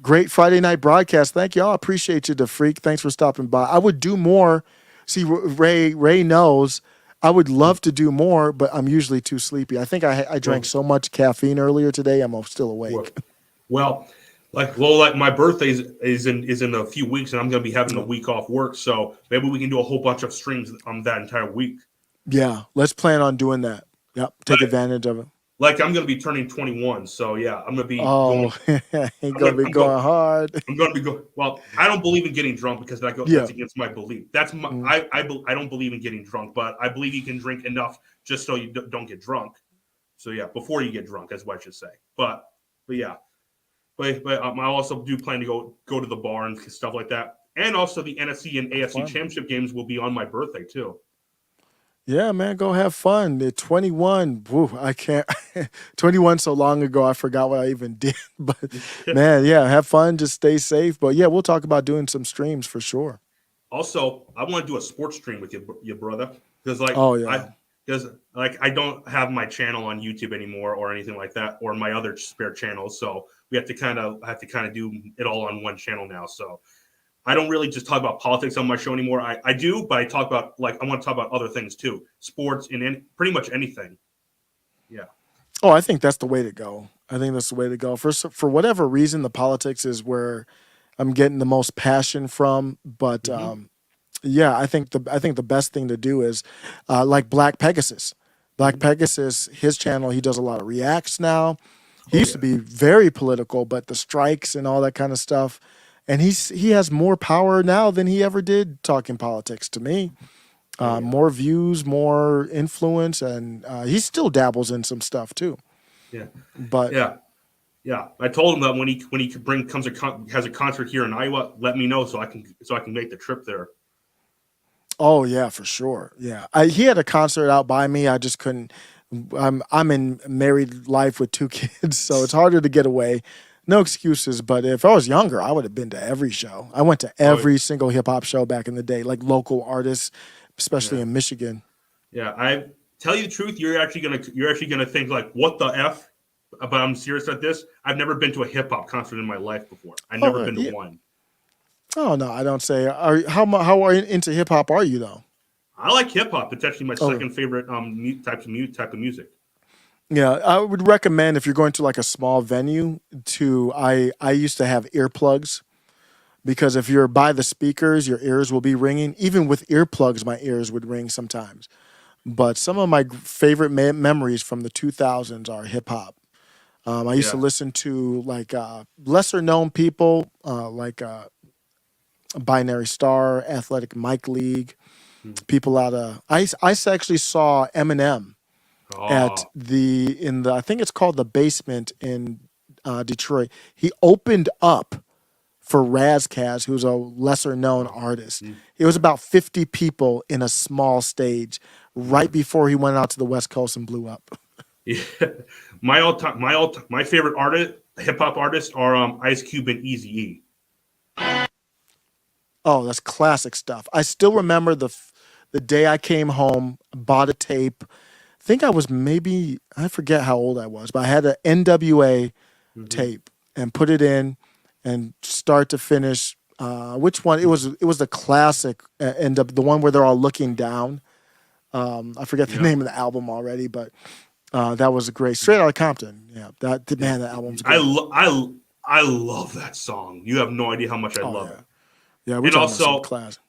Speaker 15: Great Friday night broadcast. Thank you all. Appreciate you, The Freak. Thanks for stopping by. I would do more. See, Ray knows I would love to do more, but I'm usually too sleepy. I think I drank so much caffeine earlier today, I'm still awake. Well, my birthday is in a few weeks, and I'm going to be having a week off work, so maybe we can do a whole bunch of streams on that entire week. Yeah, let's plan on doing that. Yep, take advantage of it. I'm going to be turning 21, so yeah, I'm going to be. Oh, you're going to be going hard. I'm going to be going. Well, I don't believe in getting drunk because that's against my belief. That's my. I don't believe in getting drunk, but I believe you can drink enough just so you don't get drunk. So yeah, before you get drunk, that's what I should say. But yeah. But I also do plan to go to the bar and stuff like that. And also the NFC and AFC championship games will be on my birthday too.
Speaker 2: Yeah, man, go have fun. At 21, woo, I can't. 21 so long ago, I forgot what I even did. But man, yeah, have fun. Just stay safe. But yeah, we'll talk about doing some streams for sure.
Speaker 15: Also, I want to do a sports stream with you, brother, because
Speaker 2: Oh yeah.
Speaker 15: I don't have my channel on YouTube anymore or anything like that, or my other spare channels. So we have to kind of do it all on one channel now. So I don't really just talk about politics on my show anymore. I do, but I talk about I want to talk about other things too, sports and pretty much anything. Yeah.
Speaker 2: Oh, I think that's the way to go. I think that's the way to go. For whatever reason, the politics is where I'm getting the most passion from. But yeah, I think the best thing to do is like Black Pegasus. Black Pegasus, his channel, he does a lot of reacts now. He used to be very political, but the strikes and all that kind of stuff. And he has more power now than he ever did talking politics to me. More views, more influence, and he still dabbles in some stuff too.
Speaker 15: Yeah.
Speaker 2: But
Speaker 15: yeah. I told him that when he has a concert here in Iowa, let me know so I can make the trip there.
Speaker 2: oh yeah, for sure. Yeah, he had a concert out by me. I just couldn't. I'm in married life with 2 kids, so it's harder to get away. No excuses, but if I was younger, I would have been to every show. I went to every single hip hop show back in the day, like local artists, especially in Michigan.
Speaker 15: Yeah, I tell you the truth, you're actually gonna think like, what the F? But I'm serious at this. I've never been to a hip hop concert in my life before. I've never been to one.
Speaker 2: Oh no, I don't say. How into hip hop are you though?
Speaker 15: I like hip hop. It's actually my second favorite type of music.
Speaker 2: Yeah, I would recommend if you're going to like a small venue to I used to have earplugs because if you're by the speakers, your ears will be ringing. Even with earplugs, my ears would ring sometimes. But some of my favorite memories from the 2000s are hip hop. I used to listen to like lesser known people like Binary Star, Athletic Mike League, people out of I actually saw Eminem at I think it's called the Basement in Detroit. He opened up for Razkaz, who's a lesser known artist. It was about 50 people in a small stage right before he went out to the West Coast and blew up.
Speaker 15: Yeah. My favorite hip hop artists are Ice Cube and Eazy-E.
Speaker 2: Oh, that's classic stuff. I still remember the day I came home, bought a tape. I think I was I forget how old I was, but I had an NWA tape and put it in and start to finish. Which one? It was the classic the one where they're all looking down. I forget the name of the album already, but that was a great Straight Outta Compton. Yeah, that album's great.
Speaker 15: I love that song. You have no idea how much I love it.
Speaker 2: Yeah, we're talking about some class.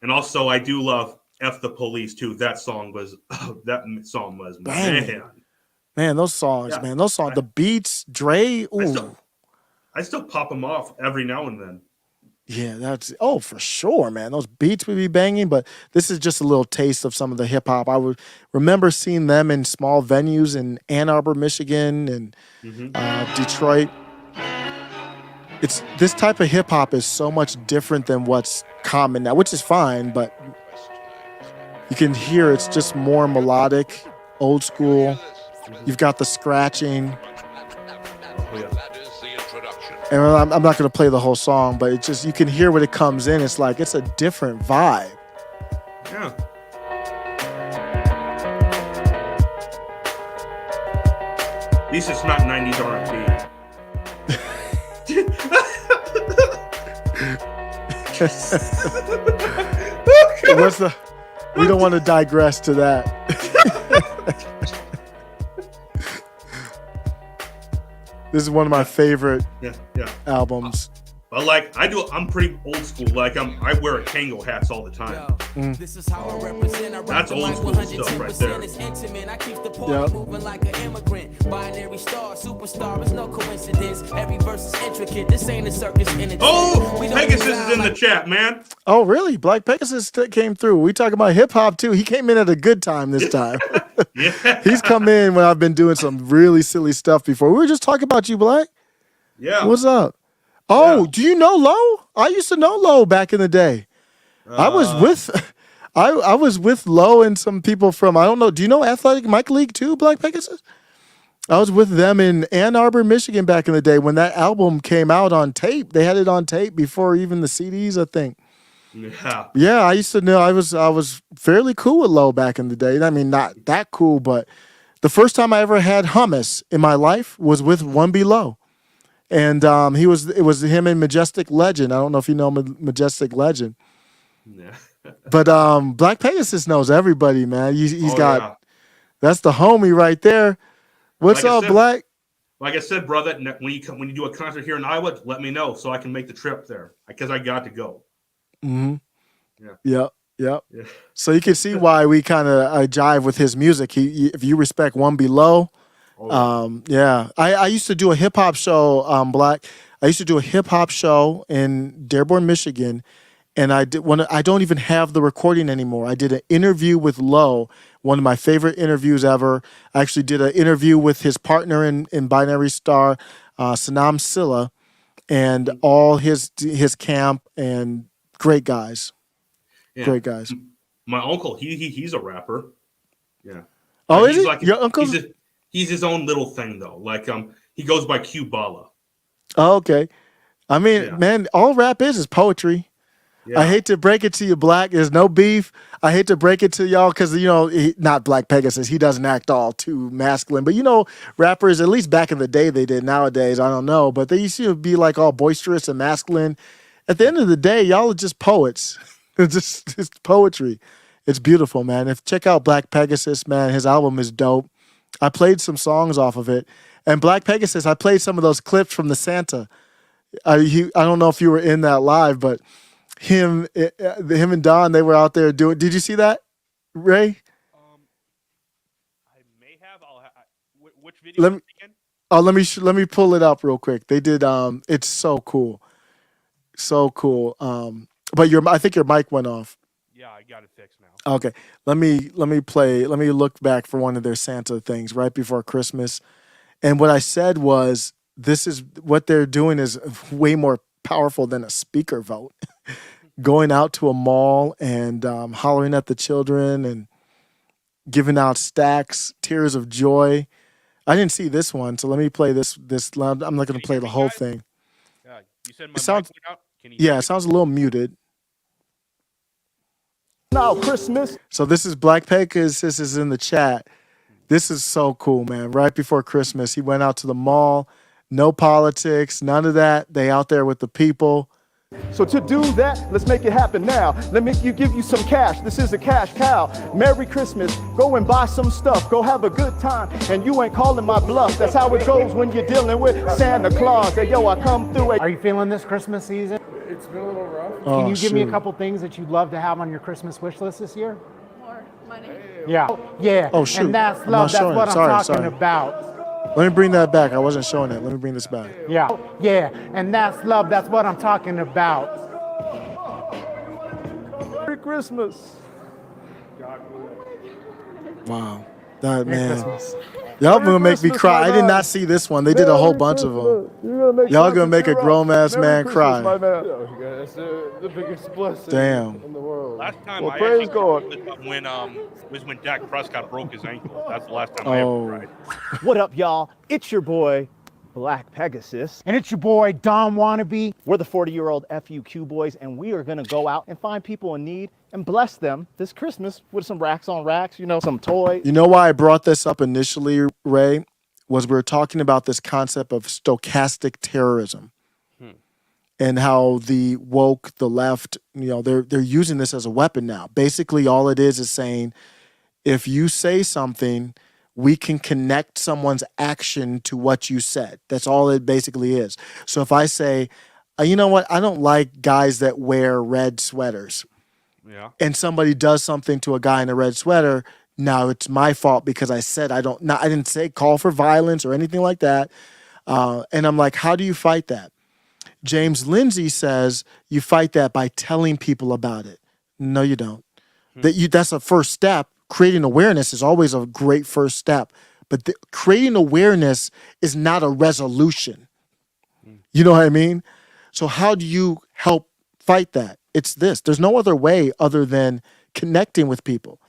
Speaker 15: And also, I do love "F the Police" too. That song was
Speaker 2: man. Those songs, the beats, Dre. Ooh.
Speaker 15: I still pop them off every now and then.
Speaker 2: Yeah, for sure, man. Those beats would be banging, but this is just a little taste of some of the hip hop. I would remember seeing them in small venues in Ann Arbor, Michigan, and Detroit. It's this type of hip hop is so much different than what's common now, which is fine, but you can hear it's just more melodic, old school. You've got the scratching. And I'm not going to play the whole song, but it's just, you can hear when it comes in. It's like, it's a different vibe.
Speaker 15: Yeah. At least it's not 90s R&B.
Speaker 2: We don't want to digress to that. This is one of my favorite albums.
Speaker 15: But I'm pretty old school. I wear Kango hats all the time. This is how I represent. That's old school stuff right there. I keep the party moving like an immigrant. Binary star, superstar, it's no coincidence. Every verse is intricate. This ain't a circus in it. Oh, Pegasus is in the chat, man.
Speaker 2: Oh, really? Black Pegasus came through. We talking about hip hop too. He came in at a good time this time. He's come in when I've been doing some really silly stuff before. We were just talking about you, Black.
Speaker 15: Yeah.
Speaker 2: What's up? Oh, do you know Low? I used to know Low back in the day. I I was with Lowe and some people from, I don't know, do you know Athletic Mike League too, Black Pegasus? I was with them in Ann Arbor, Michigan back in the day when that album came out on tape. They had it on tape before even the CDs, I think.
Speaker 15: Yeah.
Speaker 2: Yeah, I used to know. I was fairly cool with Lowe back in the day. I mean, not that cool, but the first time I ever had hummus in my life was with One B Lowe. And it was him and Majestic Legend. I don't know if you know Majestic Legend.
Speaker 15: Yeah.
Speaker 2: But Black Pegasus knows everybody, man. He's got
Speaker 15: yeah.
Speaker 2: That's the homie right there. What's
Speaker 15: Like I
Speaker 2: up,
Speaker 15: said-
Speaker 2: Black?
Speaker 15: Like I said, brother, when you do a concert here in Iowa, let me know so I can make the trip there because I got to go.
Speaker 2: Mm-hmm.
Speaker 15: Yeah.
Speaker 2: Yep.
Speaker 15: Yeah.
Speaker 2: So you can see why we kind of jive with his music. If you respect One Below, yeah. I used to do a hip hop show, Black. I used to do a hip hop show in Dearborn, Michigan, and I don't even have the recording anymore. I did an interview with Lowe, one of my favorite interviews ever. I actually did an interview with his partner in Binary Star, Sanam Silla, and all his camp, and great guys.
Speaker 15: Yeah.
Speaker 2: Great guys.
Speaker 15: My uncle, he's a rapper. Yeah.
Speaker 2: Oh,
Speaker 15: He's
Speaker 2: is he?
Speaker 15: like
Speaker 2: Your uncle's?
Speaker 15: he's his own little thing though. Like he goes by Q Bala.
Speaker 2: Oh, okay. I mean, man, all rap is poetry. I hate to break it to you, Black. There's no beef. I hate to break it to y'all because, not Black Pegasus. He doesn't act all too masculine. But, rappers, at least back in the day, they did. Nowadays, I don't know. But they used to be like all boisterous and masculine. At the end of the day, y'all are just poets. It's poetry. It's beautiful, man. Check out Black Pegasus, man. His album is dope. I played some songs off of it. And Black Pegasus, I played some of those clips from the Santa. I don't know if you were in that live, but him and Don, they were out there doing. Did you see that, Ray?
Speaker 15: I may have. Which video?
Speaker 2: Let me pull it up real quick. They did. It's so cool, so cool. But I think your mic went off.
Speaker 15: Yeah, I got it fixed now.
Speaker 2: Okay, let me play. Let me look back for one of their Santa things right before Christmas, and what I said was, this is what they're doing is way more powerful than a speaker vote. Going out to a mall and hollering at the children and giving out stacks, tears of joy. I didn't see this one, so let me play this. I'm not going to play the whole thing.
Speaker 15: You said my
Speaker 2: It sounds,
Speaker 15: mic went out? Can you
Speaker 2: yeah, it sounds a little muted.
Speaker 18: Now Christmas.
Speaker 2: So this is Black Pegasus. This is in the chat. This is so cool, man. Right before Christmas, he went out to the mall. No politics, none of that. They out there with the people.
Speaker 18: So to do that, let's make it happen now. Let me give you some cash. This is a cash cow. Merry Christmas. Go and buy some stuff. Go have a good time. And you ain't calling my bluff. That's how it goes when you're dealing with Santa Claus. Hey, yo, I come through.
Speaker 19: Are you feeling this Christmas season?
Speaker 18: It's been a little rough.
Speaker 19: Can you give me a couple things that you'd love to have on your Christmas wish list this year?
Speaker 6: More money.
Speaker 19: Yeah. Yeah.
Speaker 2: Oh, shoot.
Speaker 19: And that's
Speaker 2: I'm
Speaker 19: love.
Speaker 2: not
Speaker 19: That's
Speaker 2: showing
Speaker 19: what
Speaker 2: it.
Speaker 19: I'm
Speaker 2: Sorry.
Speaker 19: talking about.
Speaker 2: Let me bring that back. I wasn't showing that. Let me bring this back.
Speaker 19: Yeah. Yeah. And that's love. That's what I'm talking about.
Speaker 18: Merry Christmas.
Speaker 2: Wow. That, man. Y'all gonna make me cry. I did not see this one. They did a whole bunch of them. Y'all gonna make a grown-ass man cry.
Speaker 18: That's the biggest blessing
Speaker 2: Damn.
Speaker 18: in the world.
Speaker 15: Last time
Speaker 18: Well,
Speaker 15: I
Speaker 18: praise
Speaker 15: actually
Speaker 18: God.
Speaker 15: when Dak Prescott broke his ankle. That's the last time I ever cried.
Speaker 18: What up, y'all? It's your boy, Black Pegasus.
Speaker 19: And it's your boy, Dom Wannabe.
Speaker 18: We're the 40-year-old FUQ boys, and we are gonna go out and find people in need and bless them this Christmas with some racks on racks, some toys.
Speaker 2: You know why I brought this up initially, Ray? Was we were talking about this concept of stochastic terrorism. And how the woke, the left, they're using this as a weapon now. Basically, all it is saying, if you say something, we can connect someone's action to what you said. That's all it basically is. So if I say, you know what, I don't like guys that wear red sweaters.
Speaker 15: Yeah.
Speaker 2: And somebody does something to a guy in a red sweater, now it's my fault because I said I didn't say call for violence or anything like that. And I'm like, how do you fight that? James Lindsay says you fight that by telling people about it. No, you don't. That's a first step. Creating awareness is always a great first step. But creating awareness is not a resolution. You know what I mean? So how do you help fight that? It's this. There's no other way other than connecting with people.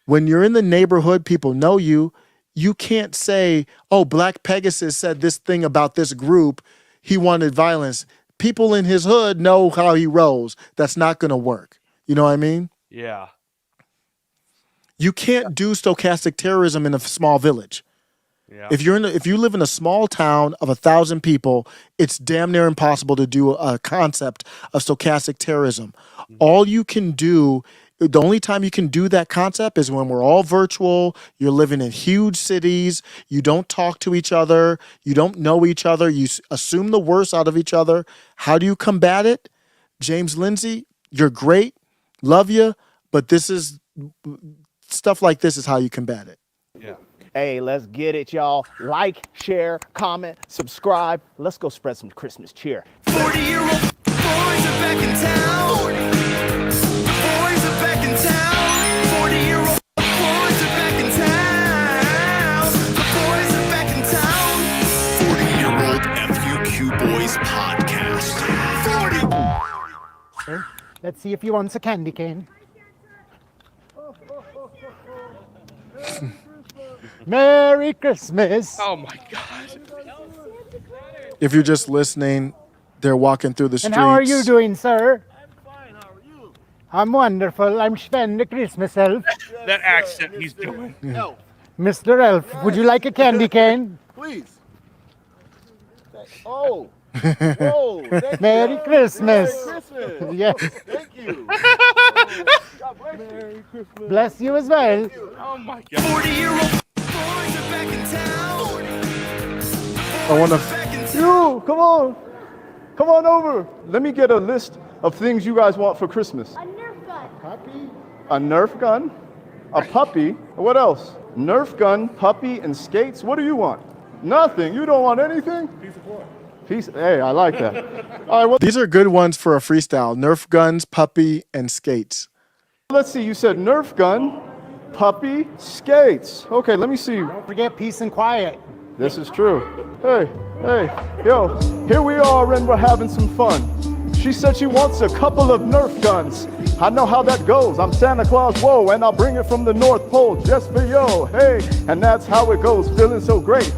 Speaker 2: When you're in the neighborhood, people know you. You can't say, oh, Black Pegasus said this thing about this group. He wanted violence. People in his hood know how he rolls. That's not going to work. You know what I mean?
Speaker 20: Yeah.
Speaker 2: You can't do stochastic terrorism in a small village.
Speaker 20: Yeah.
Speaker 2: If you live in a small town of 1,000 people, it's damn near impossible to do a concept of stochastic terrorism. All you can do, the only time you can do that concept is when we're all virtual, you're living in huge cities, you don't talk to each other, you don't know each other, you assume the worst out of each other. How do you combat it? James Lindsay, you're great, love you, but this is stuff like this is how you combat it.
Speaker 20: Yeah.
Speaker 18: Hey, let's get it, y'all. Like, share, comment, subscribe. Let's go spread some Christmas cheer.
Speaker 21: 40-year-old boys are back in town. Boys are back in town. 40-year-old boys are back in town. The boys are back in town. 40-year-old FUQ Boys Podcast. 40.
Speaker 19: Let's see if he wants a candy cane. Merry Christmas.
Speaker 20: Oh my God.
Speaker 2: If you're just listening, they're walking through the streets.
Speaker 19: And how are you doing, sir? I'm fine. How are you? I'm wonderful. I'm Sven, the Christmas elf.
Speaker 20: That accent he's doing.
Speaker 19: Elf. Mr. Elf, would you like a candy cane?
Speaker 18: Please. Oh. Whoa.
Speaker 19: Merry Christmas.
Speaker 18: Merry Christmas.
Speaker 19: Yes.
Speaker 18: Thank you. God bless you. Merry Christmas.
Speaker 19: Bless you as well.
Speaker 20: Oh my God.
Speaker 21: 40-year-old boys are back in town.
Speaker 2: I want to.
Speaker 18: You, come on. Come on over. Let me get a list of things you guys want for Christmas.
Speaker 7: A Nerf gun.
Speaker 19: Puppy.
Speaker 18: A Nerf gun, a puppy. What else? Nerf gun, puppy, and skates. What do you want? Nothing. You don't want anything? Piece of what? Hey, I like that. All right, well,
Speaker 2: These are good ones for a freestyle. Nerf guns, puppy, and skates.
Speaker 18: let's see. You said Nerf gun, puppy, skates. Okay, let me see.
Speaker 19: Don't forget peace and quiet.
Speaker 18: This is true. Hey, yo, here we are and we're having some fun. She said she wants a couple of Nerf guns. I know how that goes. I'm Santa Claus, whoa, and I'll bring it from the North Pole just for yo. Hey, and that's how it goes, feeling so great.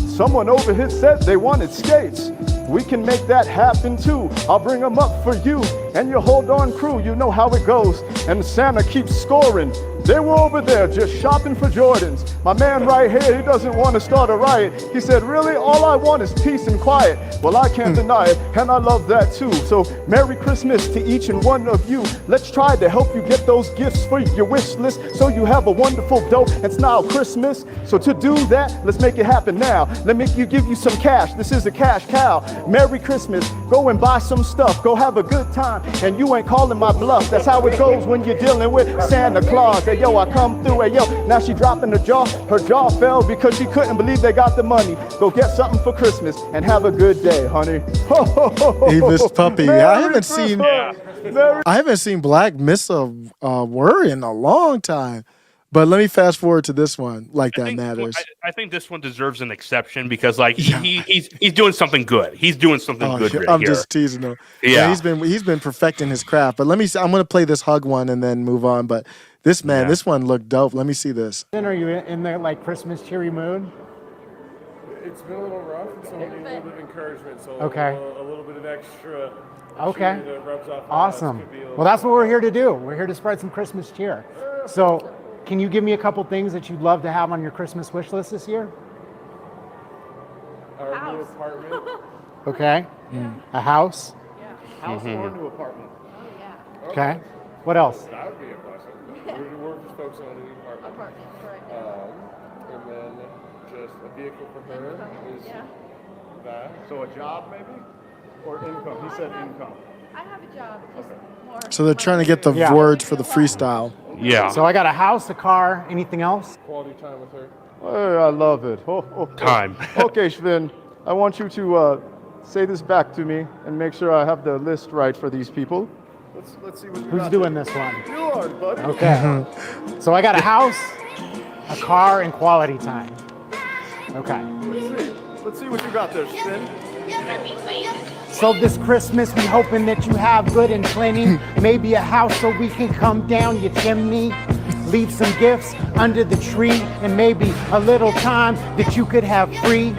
Speaker 18: Someone over here said they wanted skates. We can make that happen too. I'll bring them up for you and your whole darn crew. You know how it goes. And Santa keeps scoring. They were over there just shopping for Jordans. My man right here, he doesn't want to start a riot. He said, really, all I want is peace and quiet. Well, I can't deny it, and I love that too. So Merry Christmas to each and one of you. Let's try to help you get those gifts for your wish list so you have a wonderful dough. It's now Christmas, so to do that, let's make it happen now. Let me give you some cash. This is a cash cow. Merry Christmas. Go and buy some stuff. Go have a good time, and you ain't calling my bluff. That's how it goes when you're dealing with Santa Claus. Hey, yo, I come through. Hey, yo, now she dropping her jaw. Her jaw fell because she couldn't believe they got the money. Go get something for Christmas and have a good day, honey.
Speaker 2: Avis Puppy.
Speaker 18: Merry
Speaker 2: I haven't
Speaker 18: Christmas.
Speaker 2: seen.
Speaker 18: Merry-
Speaker 2: I haven't seen Black miss a word in a long time. But let me fast forward to this one. Like that matters.
Speaker 20: I think this one deserves an exception because, like, he's doing something good. He's doing something good right
Speaker 2: I'm
Speaker 20: here.
Speaker 2: just teasing him.
Speaker 20: Yeah.
Speaker 2: He's been perfecting his craft. But let me see. I'm gonna play this hug one and then move on. But this man, this one looked dope. Let me see this.
Speaker 19: Then are you in the like Christmas cheery mood?
Speaker 22: It's been a little rough, so we need a little bit of encouragement. So
Speaker 19: Okay.
Speaker 22: a little bit of extra.
Speaker 19: Okay.
Speaker 22: cheer that rubs off on us
Speaker 19: Awesome.
Speaker 22: could be a little-
Speaker 19: Well, that's what we're here to do. We're here to spread some Christmas cheer. So, can you give me a couple things that you'd love to have on your Christmas wish list this year?
Speaker 22: Our new apartment.
Speaker 19: Okay. A house.
Speaker 22: House or new apartment.
Speaker 19: Okay. What else?
Speaker 22: That would be a blessing. We're just focusing on a new apartment. And then just a vehicle for her is that.
Speaker 18: So a job maybe? Or income? He said income.
Speaker 23: I have a job. Just more.
Speaker 2: So they're trying to get the words for the freestyle.
Speaker 20: Yeah.
Speaker 19: So I got a house, a car, anything else?
Speaker 22: Quality time with her.
Speaker 18: Hey, I love it.
Speaker 20: Time.
Speaker 18: Okay, Sven, I want you to say this back to me and make sure I have the list right for these people. Let's see what you
Speaker 19: Who's
Speaker 18: got
Speaker 19: doing
Speaker 18: there.
Speaker 19: this one?
Speaker 18: You are, buddy.
Speaker 19: Okay. So I got a house, a car, and quality time. Okay.
Speaker 18: Let's see. Let's see what you got there, Spin.
Speaker 19: So this Christmas, we hoping that you have good and plenty. Maybe a house so we can come down your chimney. Leave some gifts under the tree, and maybe a little time that you could have free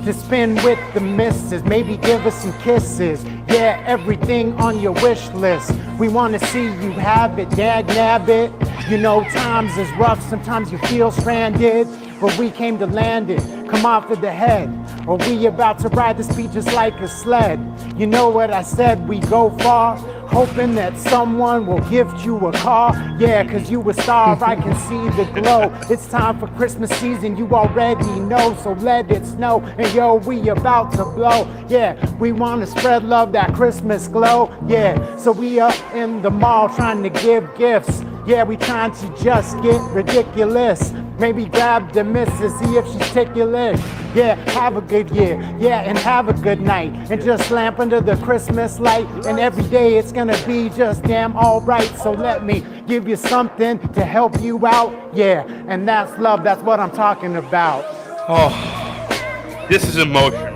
Speaker 19: to spend with the missus. Maybe give us some kisses. Yeah, everything on your wish list. We want to see you have it, dag nabbit. You know times is rough, sometimes you feel stranded, but we came to land it. Come off of the head, or we about to ride this beat just like a sled. You know what I said, we go far, hoping that someone will gift you a car. Yeah, cause you a star, I can see the glow. It's time for Christmas season, you already know, so let it snow. And yo, we about to blow. Yeah, we wanna spread love, that Christmas glow. Yeah, so we up in the mall trying to give gifts. Yeah, we trying to just get ridiculous. Maybe grab the missus, see if she's ticklish. Yeah, have a good year. Yeah, and have a good night. And just lamp under the Christmas light. And every day it's gonna be just damn alright. So let me give you something to help you out. Yeah, and that's love, that's what I'm talking about.
Speaker 20: Oh, this is emotional.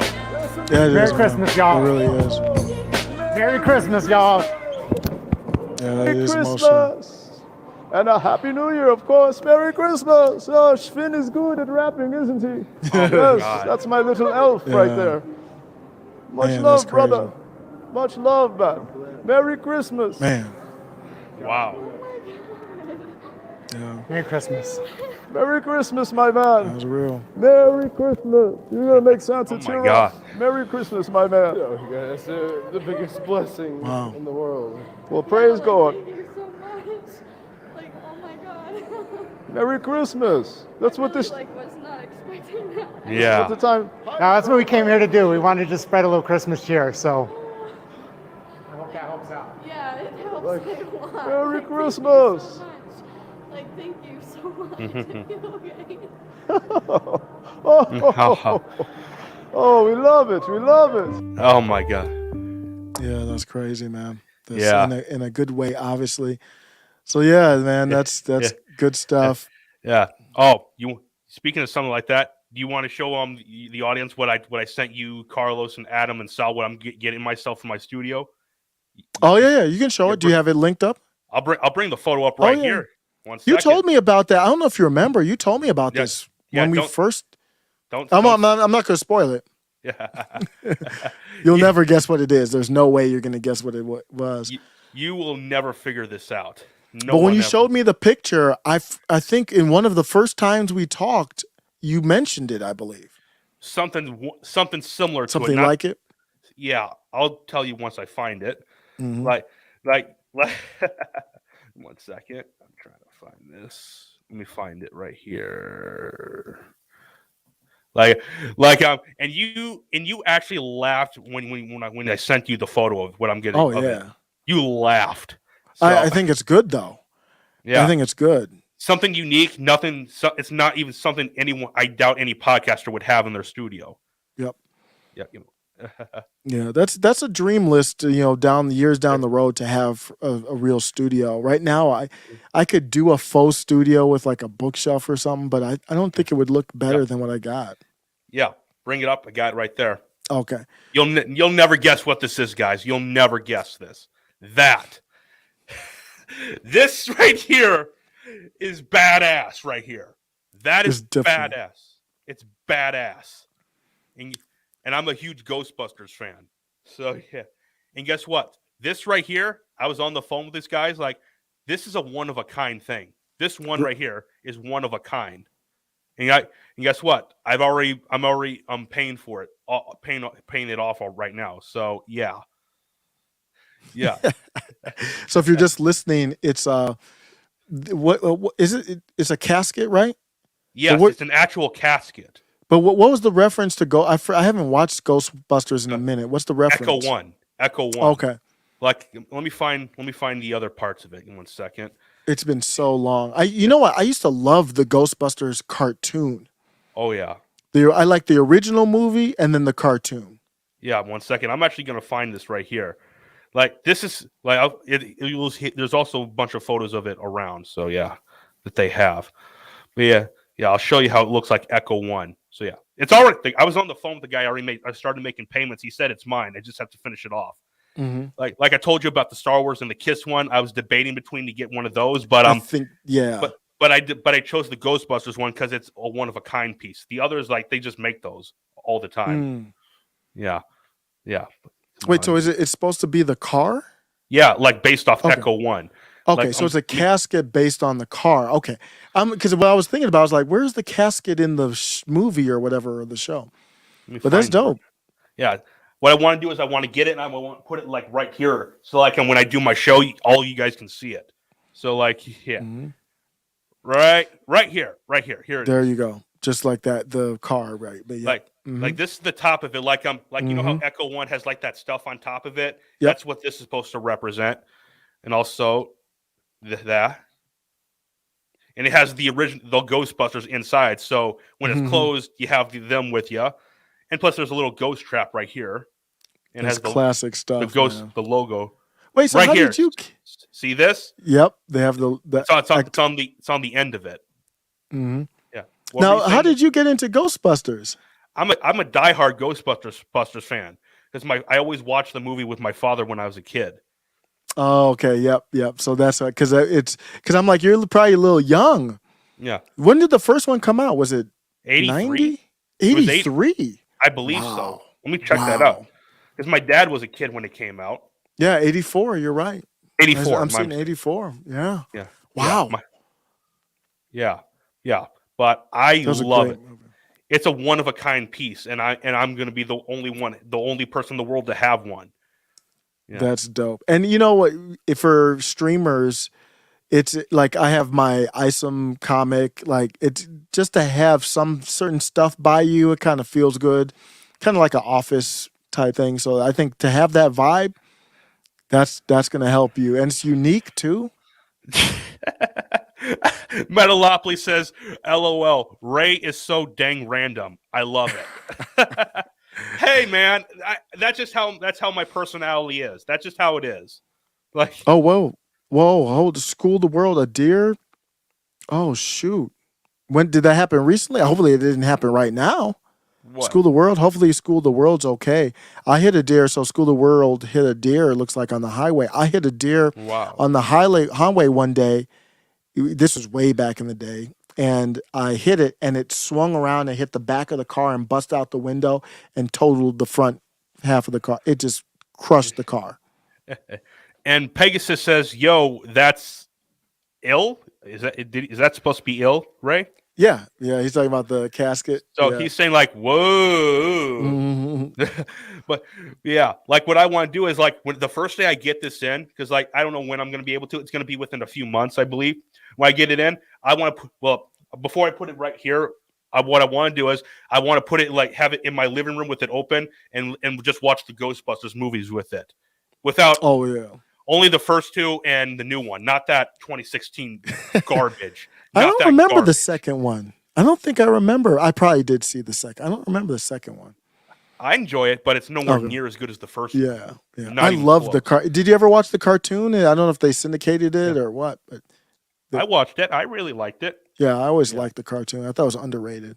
Speaker 2: Yeah,
Speaker 19: Merry Christmas, y'all.
Speaker 2: It really is.
Speaker 19: Merry Christmas, y'all.
Speaker 2: Yeah,
Speaker 18: Merry
Speaker 2: it is emotional.
Speaker 18: Christmas. And a Happy New Year, of course. Merry Christmas. Oh, Finn is good at rapping, isn't he? Yes,
Speaker 20: God.
Speaker 18: that's my little elf right
Speaker 2: Yeah.
Speaker 18: there. Much
Speaker 2: Man,
Speaker 18: love,
Speaker 2: that's crazy.
Speaker 18: brother. Much love, man. Merry Christmas.
Speaker 2: Man.
Speaker 20: Wow.
Speaker 2: Yeah,
Speaker 19: Merry Christmas.
Speaker 18: Merry Christmas, my
Speaker 2: that
Speaker 18: man.
Speaker 2: was real.
Speaker 18: Merry Christmas. You're going to make Santa
Speaker 20: Oh, my
Speaker 18: tear
Speaker 20: God.
Speaker 18: up. Merry Christmas, my man.
Speaker 22: That's the biggest blessing
Speaker 2: Wow.
Speaker 22: in the world.
Speaker 18: Well, praise God.
Speaker 23: Thank you so much. Like, oh my God.
Speaker 18: Merry Christmas. That's what this...
Speaker 23: Like, was not expecting that.
Speaker 20: Yeah.
Speaker 18: At the time...
Speaker 19: Now, that's what we came here to do. We wanted to just spread a little Christmas cheer, so. I hope that helps out.
Speaker 23: Yeah, it helps
Speaker 18: Like,
Speaker 23: me a lot.
Speaker 18: Merry
Speaker 23: Like,
Speaker 18: Christmas.
Speaker 23: Thank you so much. Like, thank you so much. Okay.
Speaker 18: Oh, we love it. We love it.
Speaker 20: Oh my God.
Speaker 2: Yeah, that's crazy, man. That's
Speaker 20: Yeah.
Speaker 2: in a good way, obviously. So yeah, man, that's good stuff.
Speaker 20: Yeah. Oh, you speaking of something like that, do you want to show the audience what I sent you, Carlos and Adam and Sal, what I'm getting myself from my studio?
Speaker 2: Oh yeah, you can show it. Do you have it linked up?
Speaker 20: I'll bring the photo up right
Speaker 2: yeah.
Speaker 20: here. One
Speaker 2: You
Speaker 20: second.
Speaker 2: told me about that. I don't know if you remember. You told me about this when we first. I'm not going to spoil it.
Speaker 20: Yeah.
Speaker 2: You'll never guess what it is. There's no way you're going to guess what it was.
Speaker 20: You will never figure this out. No
Speaker 2: but when
Speaker 20: one
Speaker 2: you
Speaker 20: ever.
Speaker 2: showed me the picture, I think in one of the first times we talked, you mentioned it, I believe.
Speaker 20: something similar to
Speaker 2: Something
Speaker 20: it. Not-
Speaker 2: like it?
Speaker 20: Yeah, I'll tell you once I find it.
Speaker 2: Mhm.
Speaker 20: Like one second. I'm trying to find this. Let me find it right here. And you actually laughed when I sent you the photo of what I'm getting.
Speaker 2: Oh,
Speaker 20: of it.
Speaker 2: yeah.
Speaker 20: You laughed.
Speaker 2: I think it's good, though.
Speaker 20: Yeah.
Speaker 2: I think it's good.
Speaker 20: Something unique. Nothing. It's not even something anyone. I doubt any podcaster would have in their studio.
Speaker 2: Yep.
Speaker 20: Yeah.
Speaker 2: Yeah, that's a dream list, down the road to have a real studio. Right now, I could do a faux studio with like a bookshelf or something, but I don't think it would look better than what I got.
Speaker 20: Yeah. Bring it up. I got it right there.
Speaker 2: Okay.
Speaker 20: You'll never guess what this is, guys. You'll never guess this. This right here is badass right here. That is
Speaker 2: different.
Speaker 20: badass. It's badass. And I'm a huge Ghostbusters fan. So yeah. And guess what? This right here, I was on the phone with this guy's like, this is a one of a kind thing. This one right here is one of a kind. And guess what? I'm paying for it. Paying it off right now. So yeah. Yeah.
Speaker 2: So if you're just listening, it's what is it? It's a casket, right?
Speaker 20: Yes, it's an actual casket.
Speaker 2: But what was the reference to I haven't watched Ghostbusters in a minute. What's the reference?
Speaker 20: Echo 1.
Speaker 2: Okay.
Speaker 20: Like let me find the other parts of it in 1 second.
Speaker 2: It's been so long. You know what? I used to love the Ghostbusters cartoon.
Speaker 20: Oh yeah.
Speaker 2: I like the original movie and then the cartoon.
Speaker 20: Yeah, 1 second. I'm actually gonna find this right here. Like this is like there's also a bunch of photos of it around. So yeah, that they have. But yeah, I'll show you how it looks like Echo 1. So yeah, It's already. I was on the phone with the guy. I started making payments. He said it's mine. I just have to finish it off.
Speaker 2: Mm-hmm.
Speaker 20: Like I told you about the Star Wars and the Kiss one. I was debating between to get one of those, but
Speaker 2: I think, yeah.
Speaker 20: But I chose the Ghostbusters one because it's a one of a kind piece. The others, like, they just make those all the time. Yeah.
Speaker 2: Wait, so it's supposed to be the car?
Speaker 20: Yeah, like based off
Speaker 2: Okay.
Speaker 20: Echo One.
Speaker 2: Okay,
Speaker 20: Like,
Speaker 2: so it's a casket based on the car. Okay, because what I was thinking about, I was like, where's the casket in the movie or whatever, or the show? But that's dope.
Speaker 20: Yeah. What I want to do is I want to get it and I want to put it like right here, so like, and when I do my show, all you guys can see it. So like, yeah, right here. Here it
Speaker 2: There
Speaker 20: is.
Speaker 2: you go. Just like that, the car, right? But yeah.
Speaker 20: Like this is the top of it. Like you know how Echo One has like that stuff on top of it. That's what this is supposed to represent, and also that. And it has the Ghostbusters inside. So when it's closed, you have them with you, and plus there's a little ghost trap right here. And
Speaker 2: That's
Speaker 20: has the
Speaker 2: classic stuff.
Speaker 20: The ghost,
Speaker 2: man.
Speaker 20: the logo.
Speaker 2: Wait, so
Speaker 20: right
Speaker 2: how
Speaker 20: here.
Speaker 2: did you
Speaker 20: see this?
Speaker 2: Yep, they have
Speaker 20: It's on the end of it.
Speaker 2: Mhm.
Speaker 20: Yeah.
Speaker 2: Now, how did you get into Ghostbusters?
Speaker 20: I'm a diehard Ghostbusters fan because I always watched the movie with my father when I was a kid.
Speaker 2: Oh, okay. Yep. So that's because I'm like, you're probably a little young.
Speaker 20: Yeah.
Speaker 2: When did the first one come out? Was it
Speaker 20: 83?
Speaker 2: 83?
Speaker 20: I believe so. Let me check that out. Because my dad was a kid when it came out.
Speaker 2: Yeah, 84. You're right.
Speaker 20: 84.
Speaker 2: I'm seeing 84. Yeah.
Speaker 20: Yeah.
Speaker 2: Wow.
Speaker 20: Yeah. But I
Speaker 2: That was a
Speaker 20: love
Speaker 2: great
Speaker 20: it. It's a one of a kind piece, and I'm going to be the only person in the world to have one. Yeah.
Speaker 2: That's dope. And you know what? If for streamers, it's like I have my ISOM comic. Like, it's just to have some certain stuff by you. It kind of feels good, kind of like an office type thing. So I think to have that vibe, that's going to help you, and it's unique too.
Speaker 20: Metalopoly says, "LOL, Ray is so dang random. I love it." Hey man, that's how my personality is. That's just how it is. Like,
Speaker 2: Oh, whoa! School the World, a deer. Oh shoot! When did that happen? Recently? Hopefully it didn't happen right now.
Speaker 20: what?
Speaker 2: School the World. Hopefully School the World's okay. I hit a deer, so School the World hit a deer. It looks like on the highway. I hit a deer on the highway one day. This was way back in the day, and I hit it, and it swung around and hit the back of the car and bust out the window and totaled the front half of the car. It just crushed the car.
Speaker 20: And Pegasus says, "Yo, that's ill. Is that supposed to be ill, Ray?"
Speaker 2: Yeah. He's talking about the casket.
Speaker 20: So
Speaker 2: Yeah.
Speaker 20: he's saying like, "Whoa."
Speaker 2: Mhm.
Speaker 20: But yeah, like what I want to do is like when the first day I get this in, because like I don't know when I'm going to be able to. It's going to be within a few months, I believe. When I get it in, I want to before I put it right here, what I want to do is I want to put it have it in my living room with it open and just watch the Ghostbusters movies with it, without only the first two and the new one, not that 2016 garbage.
Speaker 2: I
Speaker 20: Not
Speaker 2: don't
Speaker 20: that
Speaker 2: remember the
Speaker 20: garbage.
Speaker 2: second one. I don't think I remember. I probably did see the second. I don't remember the second one.
Speaker 20: I enjoy it, but it's nowhere
Speaker 2: Okay.
Speaker 20: near as good as the first one.
Speaker 2: Yeah.
Speaker 20: Not
Speaker 2: I
Speaker 20: even
Speaker 2: love the
Speaker 20: close.
Speaker 2: car. Did you ever watch the cartoon? I don't know if they syndicated it or what, but
Speaker 20: I watched it. I really liked it.
Speaker 2: yeah, I always liked the cartoon. I thought it was underrated.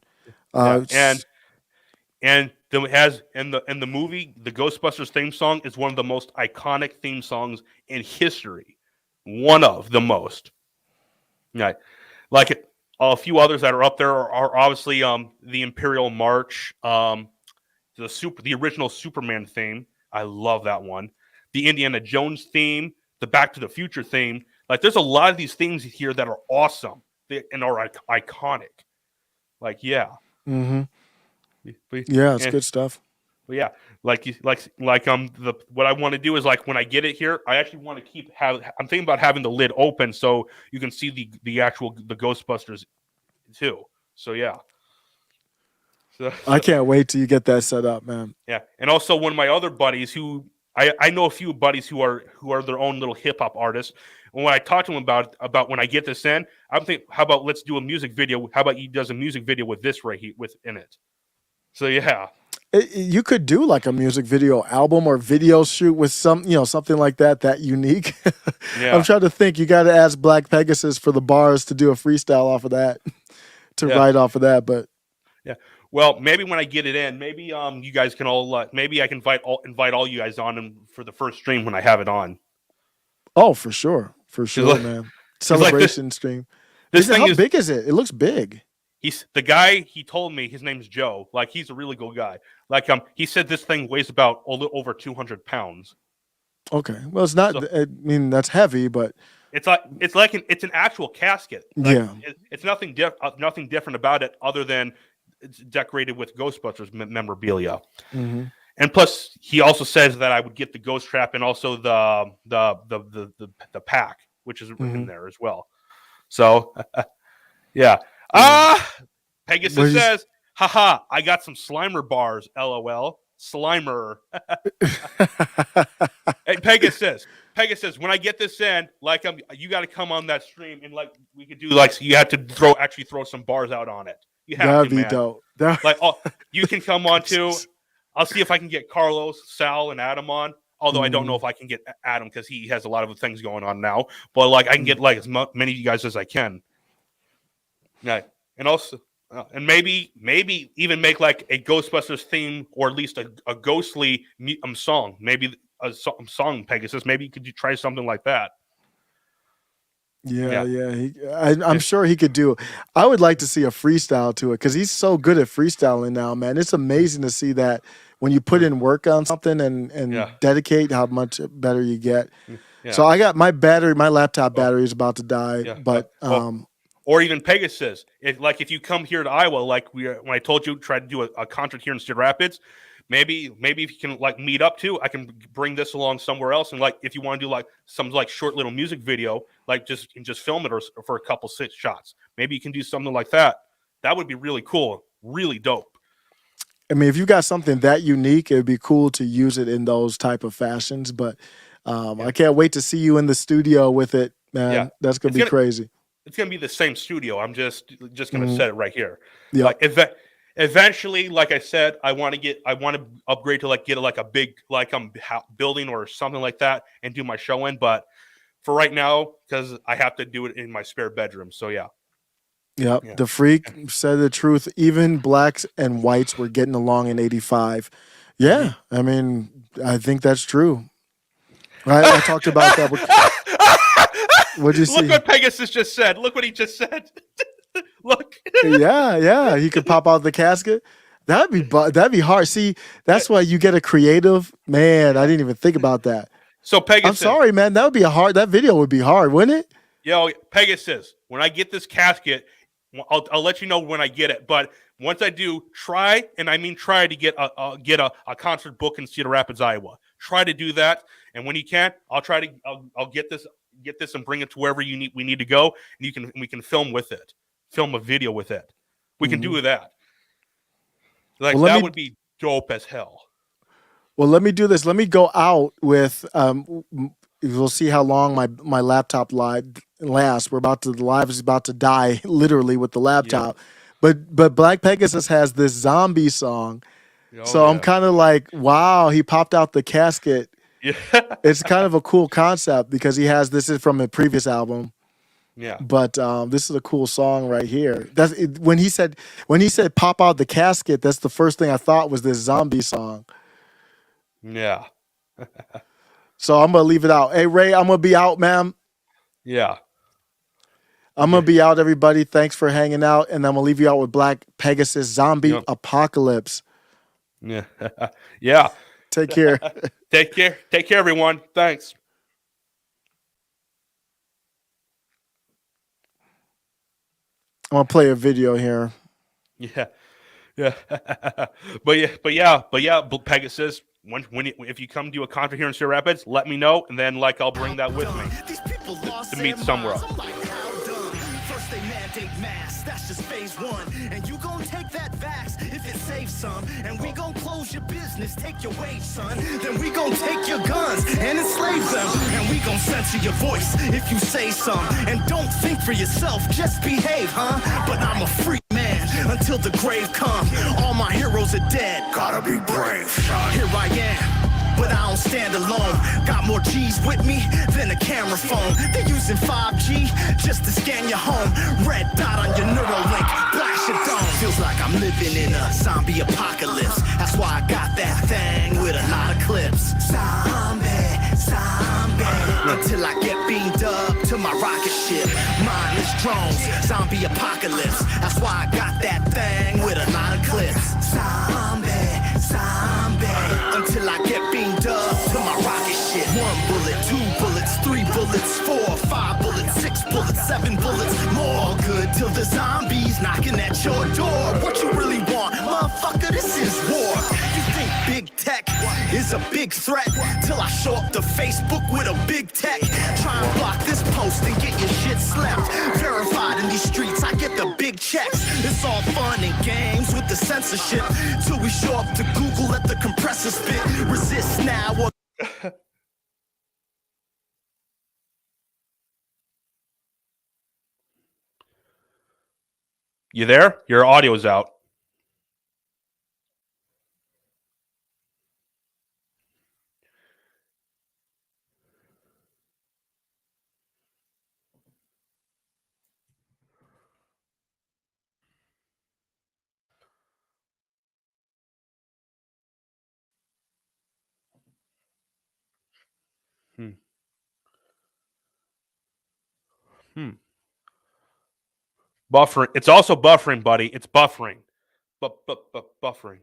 Speaker 20: And the movie, the Ghostbusters theme song is one of the most iconic theme songs in history. One of the most. Yeah, like it, a few others that are up there are obviously the Imperial March, the original Superman theme. I love that one. The Indiana Jones theme, the Back to the Future theme. Like, there's a lot of these themes here that are awesome and are iconic. Like, yeah.
Speaker 2: Mm-hmm.
Speaker 20: But-
Speaker 2: Yeah, it's
Speaker 20: and-
Speaker 2: good stuff.
Speaker 20: But yeah, what I want to do is like when I get it here, I actually want to I'm thinking about having the lid open so you can see the Ghostbusters too. So yeah. So
Speaker 2: I can't wait till you get that set up, man.
Speaker 20: yeah, and also one of my other buddies who I know a few buddies who are their own little hip hop artists. And when I talk to them about when I get this in, I'm thinking, how about let's do a music video? How about he does a music video with this right here in it? So yeah.
Speaker 2: You could do like a music video album or video shoot with something like that unique.
Speaker 20: Yeah.
Speaker 2: I'm trying to think. You got to ask Black Pegasus for the bars to do a freestyle off of that, to
Speaker 20: Yeah.
Speaker 2: write off of that. But
Speaker 20: Yeah. Well, maybe when I get it in, maybe you guys can all maybe I can invite all you guys on for the first stream when I have it on.
Speaker 2: Oh, for sure,
Speaker 20: like-
Speaker 2: man.
Speaker 20: it's like
Speaker 2: Celebration stream.
Speaker 20: This thing
Speaker 2: How
Speaker 20: is
Speaker 2: big is it? It looks big.
Speaker 20: he's the guy. He told me his name's Joe. Like he's a really good guy. Like he said this thing weighs about a little over 200 pounds.
Speaker 2: Okay, well, it's not.
Speaker 20: So-
Speaker 2: I mean, that's heavy, but
Speaker 20: It's an actual casket.
Speaker 2: Yeah.
Speaker 20: It's nothing different about it other than it's decorated with Ghostbusters memorabilia.
Speaker 2: Mhm.
Speaker 20: And plus, he also says that I would get the ghost trap and also the pack, which is in
Speaker 2: Mhm.
Speaker 20: there as well. So, yeah. Pegasus
Speaker 2: What is-
Speaker 20: says, haha, I got some Slimer bars, LOL. Slimer. Hey, Pegasus, when I get this in, like, you got to come on that stream and like we could do like you have to throw some bars out on it. You have
Speaker 2: that'd
Speaker 20: to,
Speaker 2: be
Speaker 20: man.
Speaker 2: dope.
Speaker 20: Like, you can come on too. I'll see if I can get Carlos, Sal, and Adam on. Although I don't know if I can get Adam because he has a lot of things going on now. But like I can get like as many of you guys as I can. Yeah, and also. And maybe even make like a Ghostbusters theme or at least a ghostly song. Maybe a song, Pegasus. Maybe you could try something like that.
Speaker 2: Yeah. I'm sure he could do. I would like to see a freestyle to it because he's so good at freestyling now, man. It's amazing to see that when you put in work on something and dedicate, how much better you get.
Speaker 20: Yeah.
Speaker 2: So I got my laptop battery is about to die, but
Speaker 20: or even Pegasus. If you come here to Iowa, like when I told you, try to do a concert here in Cedar Rapids. Maybe if you can like meet up too, I can bring this along somewhere else. And like if you want to do like some like short little music video, like just film it or for a couple shots. Maybe you can do something like that. That would be really cool, really dope.
Speaker 2: I mean, if you got something that unique, it'd be cool to use it in those type of fashions. But I can't wait to see you in the studio with it, man.
Speaker 20: Yeah.
Speaker 2: That's gonna be crazy.
Speaker 20: It's gonna be the same studio. I'm just gonna
Speaker 2: Mhm.
Speaker 20: set it right here.
Speaker 2: Yeah.
Speaker 20: Like eventually, like I said, I want to upgrade to like get like a big like building or something like that and do my show in. But for right now, because I have to do it in my spare bedroom. So yeah.
Speaker 2: Yep.
Speaker 20: Yeah.
Speaker 2: The freak said the truth. Even blacks and whites were getting along in '85. Yeah. I mean, I think that's true. I talked about that. What'd you see?
Speaker 20: Look what Pegasus just said. Look what he just said. Look.
Speaker 2: Yeah. He could pop out the casket. That'd be hard. See, that's why you get a creative man. I didn't even think about that.
Speaker 20: So Pegasus.
Speaker 2: I'm sorry, man. That would be that video would be hard, wouldn't it?
Speaker 20: Yo, Pegasus. When I get this casket, I'll let you know when I get it. But once I do, try to get a concert book in Cedar Rapids, Iowa. Try to do that, and when you can't, I'll get this and bring it to wherever we need to go, and we can film with it, film a video with it. We can do that. Like that would be dope as hell.
Speaker 2: Well, let me do this. Let me go out with. We'll see how long my laptop lasts. The live is about to die literally with the laptop. Yeah. But Black Pegasus has this zombie song. I'm kind of like, wow, he popped out the casket.
Speaker 20: Yeah.
Speaker 2: It's kind of a cool concept because this is from a previous album.
Speaker 20: Yeah.
Speaker 2: But this is a cool song right here. When he said pop out the casket, that's the first thing I thought was this zombie song.
Speaker 20: Yeah.
Speaker 2: So I'm gonna leave it out. Hey Ray, I'm gonna be out, man.
Speaker 20: Yeah.
Speaker 2: I'm gonna be out, everybody. Thanks for hanging out, and I'm gonna leave you out with Black Pegasus Zombie Apocalypse.
Speaker 20: Yeah. Yeah.
Speaker 2: Take care.
Speaker 20: Take care, everyone. Thanks.
Speaker 2: I'm gonna play a video here.
Speaker 20: Yeah. but yeah, Pegasus. If you come to a concert here in Cedar Rapids, let me know, and then I'll bring that with me to meet somewhere else.
Speaker 21: First they mandate masks, that's just phase one. And you gon' take that vax if it saves some. And we gon' close your business, take your wage, son. Then we gon' take your guns and enslave them. And we gon' censor your voice if you say some. And don't think for yourself, just behave, huh? But I'm a free man until the grave comes. All my heroes are dead, gotta be brave. Here I am, but I don't stand alone. Got more G's with me than a camera phone. They're using 5G just to scan your home. Red dot on your Neuralink, flash shit don't. Feels like I'm living in a zombie apocalypse. That's why I got that thing with a lot of clips. Zombie, until I get beamed up to my rocket ship. Mindless drones, zombie apocalypse. That's why I got that thing with a lot of clips. Zombie, until I get beamed up to my rocket ship. 1 bullet, 2 bullets, 3 bullets, 4, 5 bullets, 6 bullets, 7 bullets. More good till the zombies knocking at your door. What you really want, motherfucker? This is war. You think big tech is a big threat till I show up to Facebook with a big tech. Try and block this post and get your shit slept. Verified in these streets, I get the big checks. It's all fun and games with the censorship till we show up to Google, let the compressor spit. Resist now or
Speaker 20: You there? Your audio's out. Buffering. It's also buffering, buddy. It's buffering. Buffering.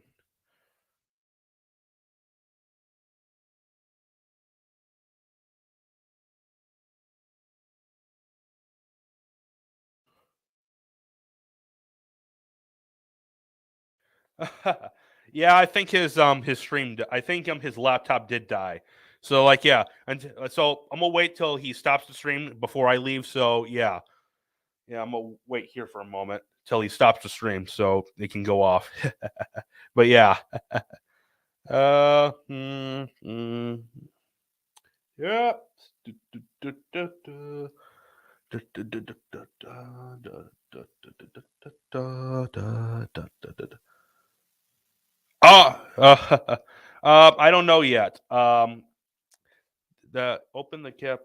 Speaker 20: Yeah, I think his stream. I think his laptop did die. So like yeah, and so I'm gonna wait till he stops the stream before I leave. So yeah, I'm gonna wait here for a moment till he stops the stream so it can go off. But yeah, yeah. I don't know yet. The open the cap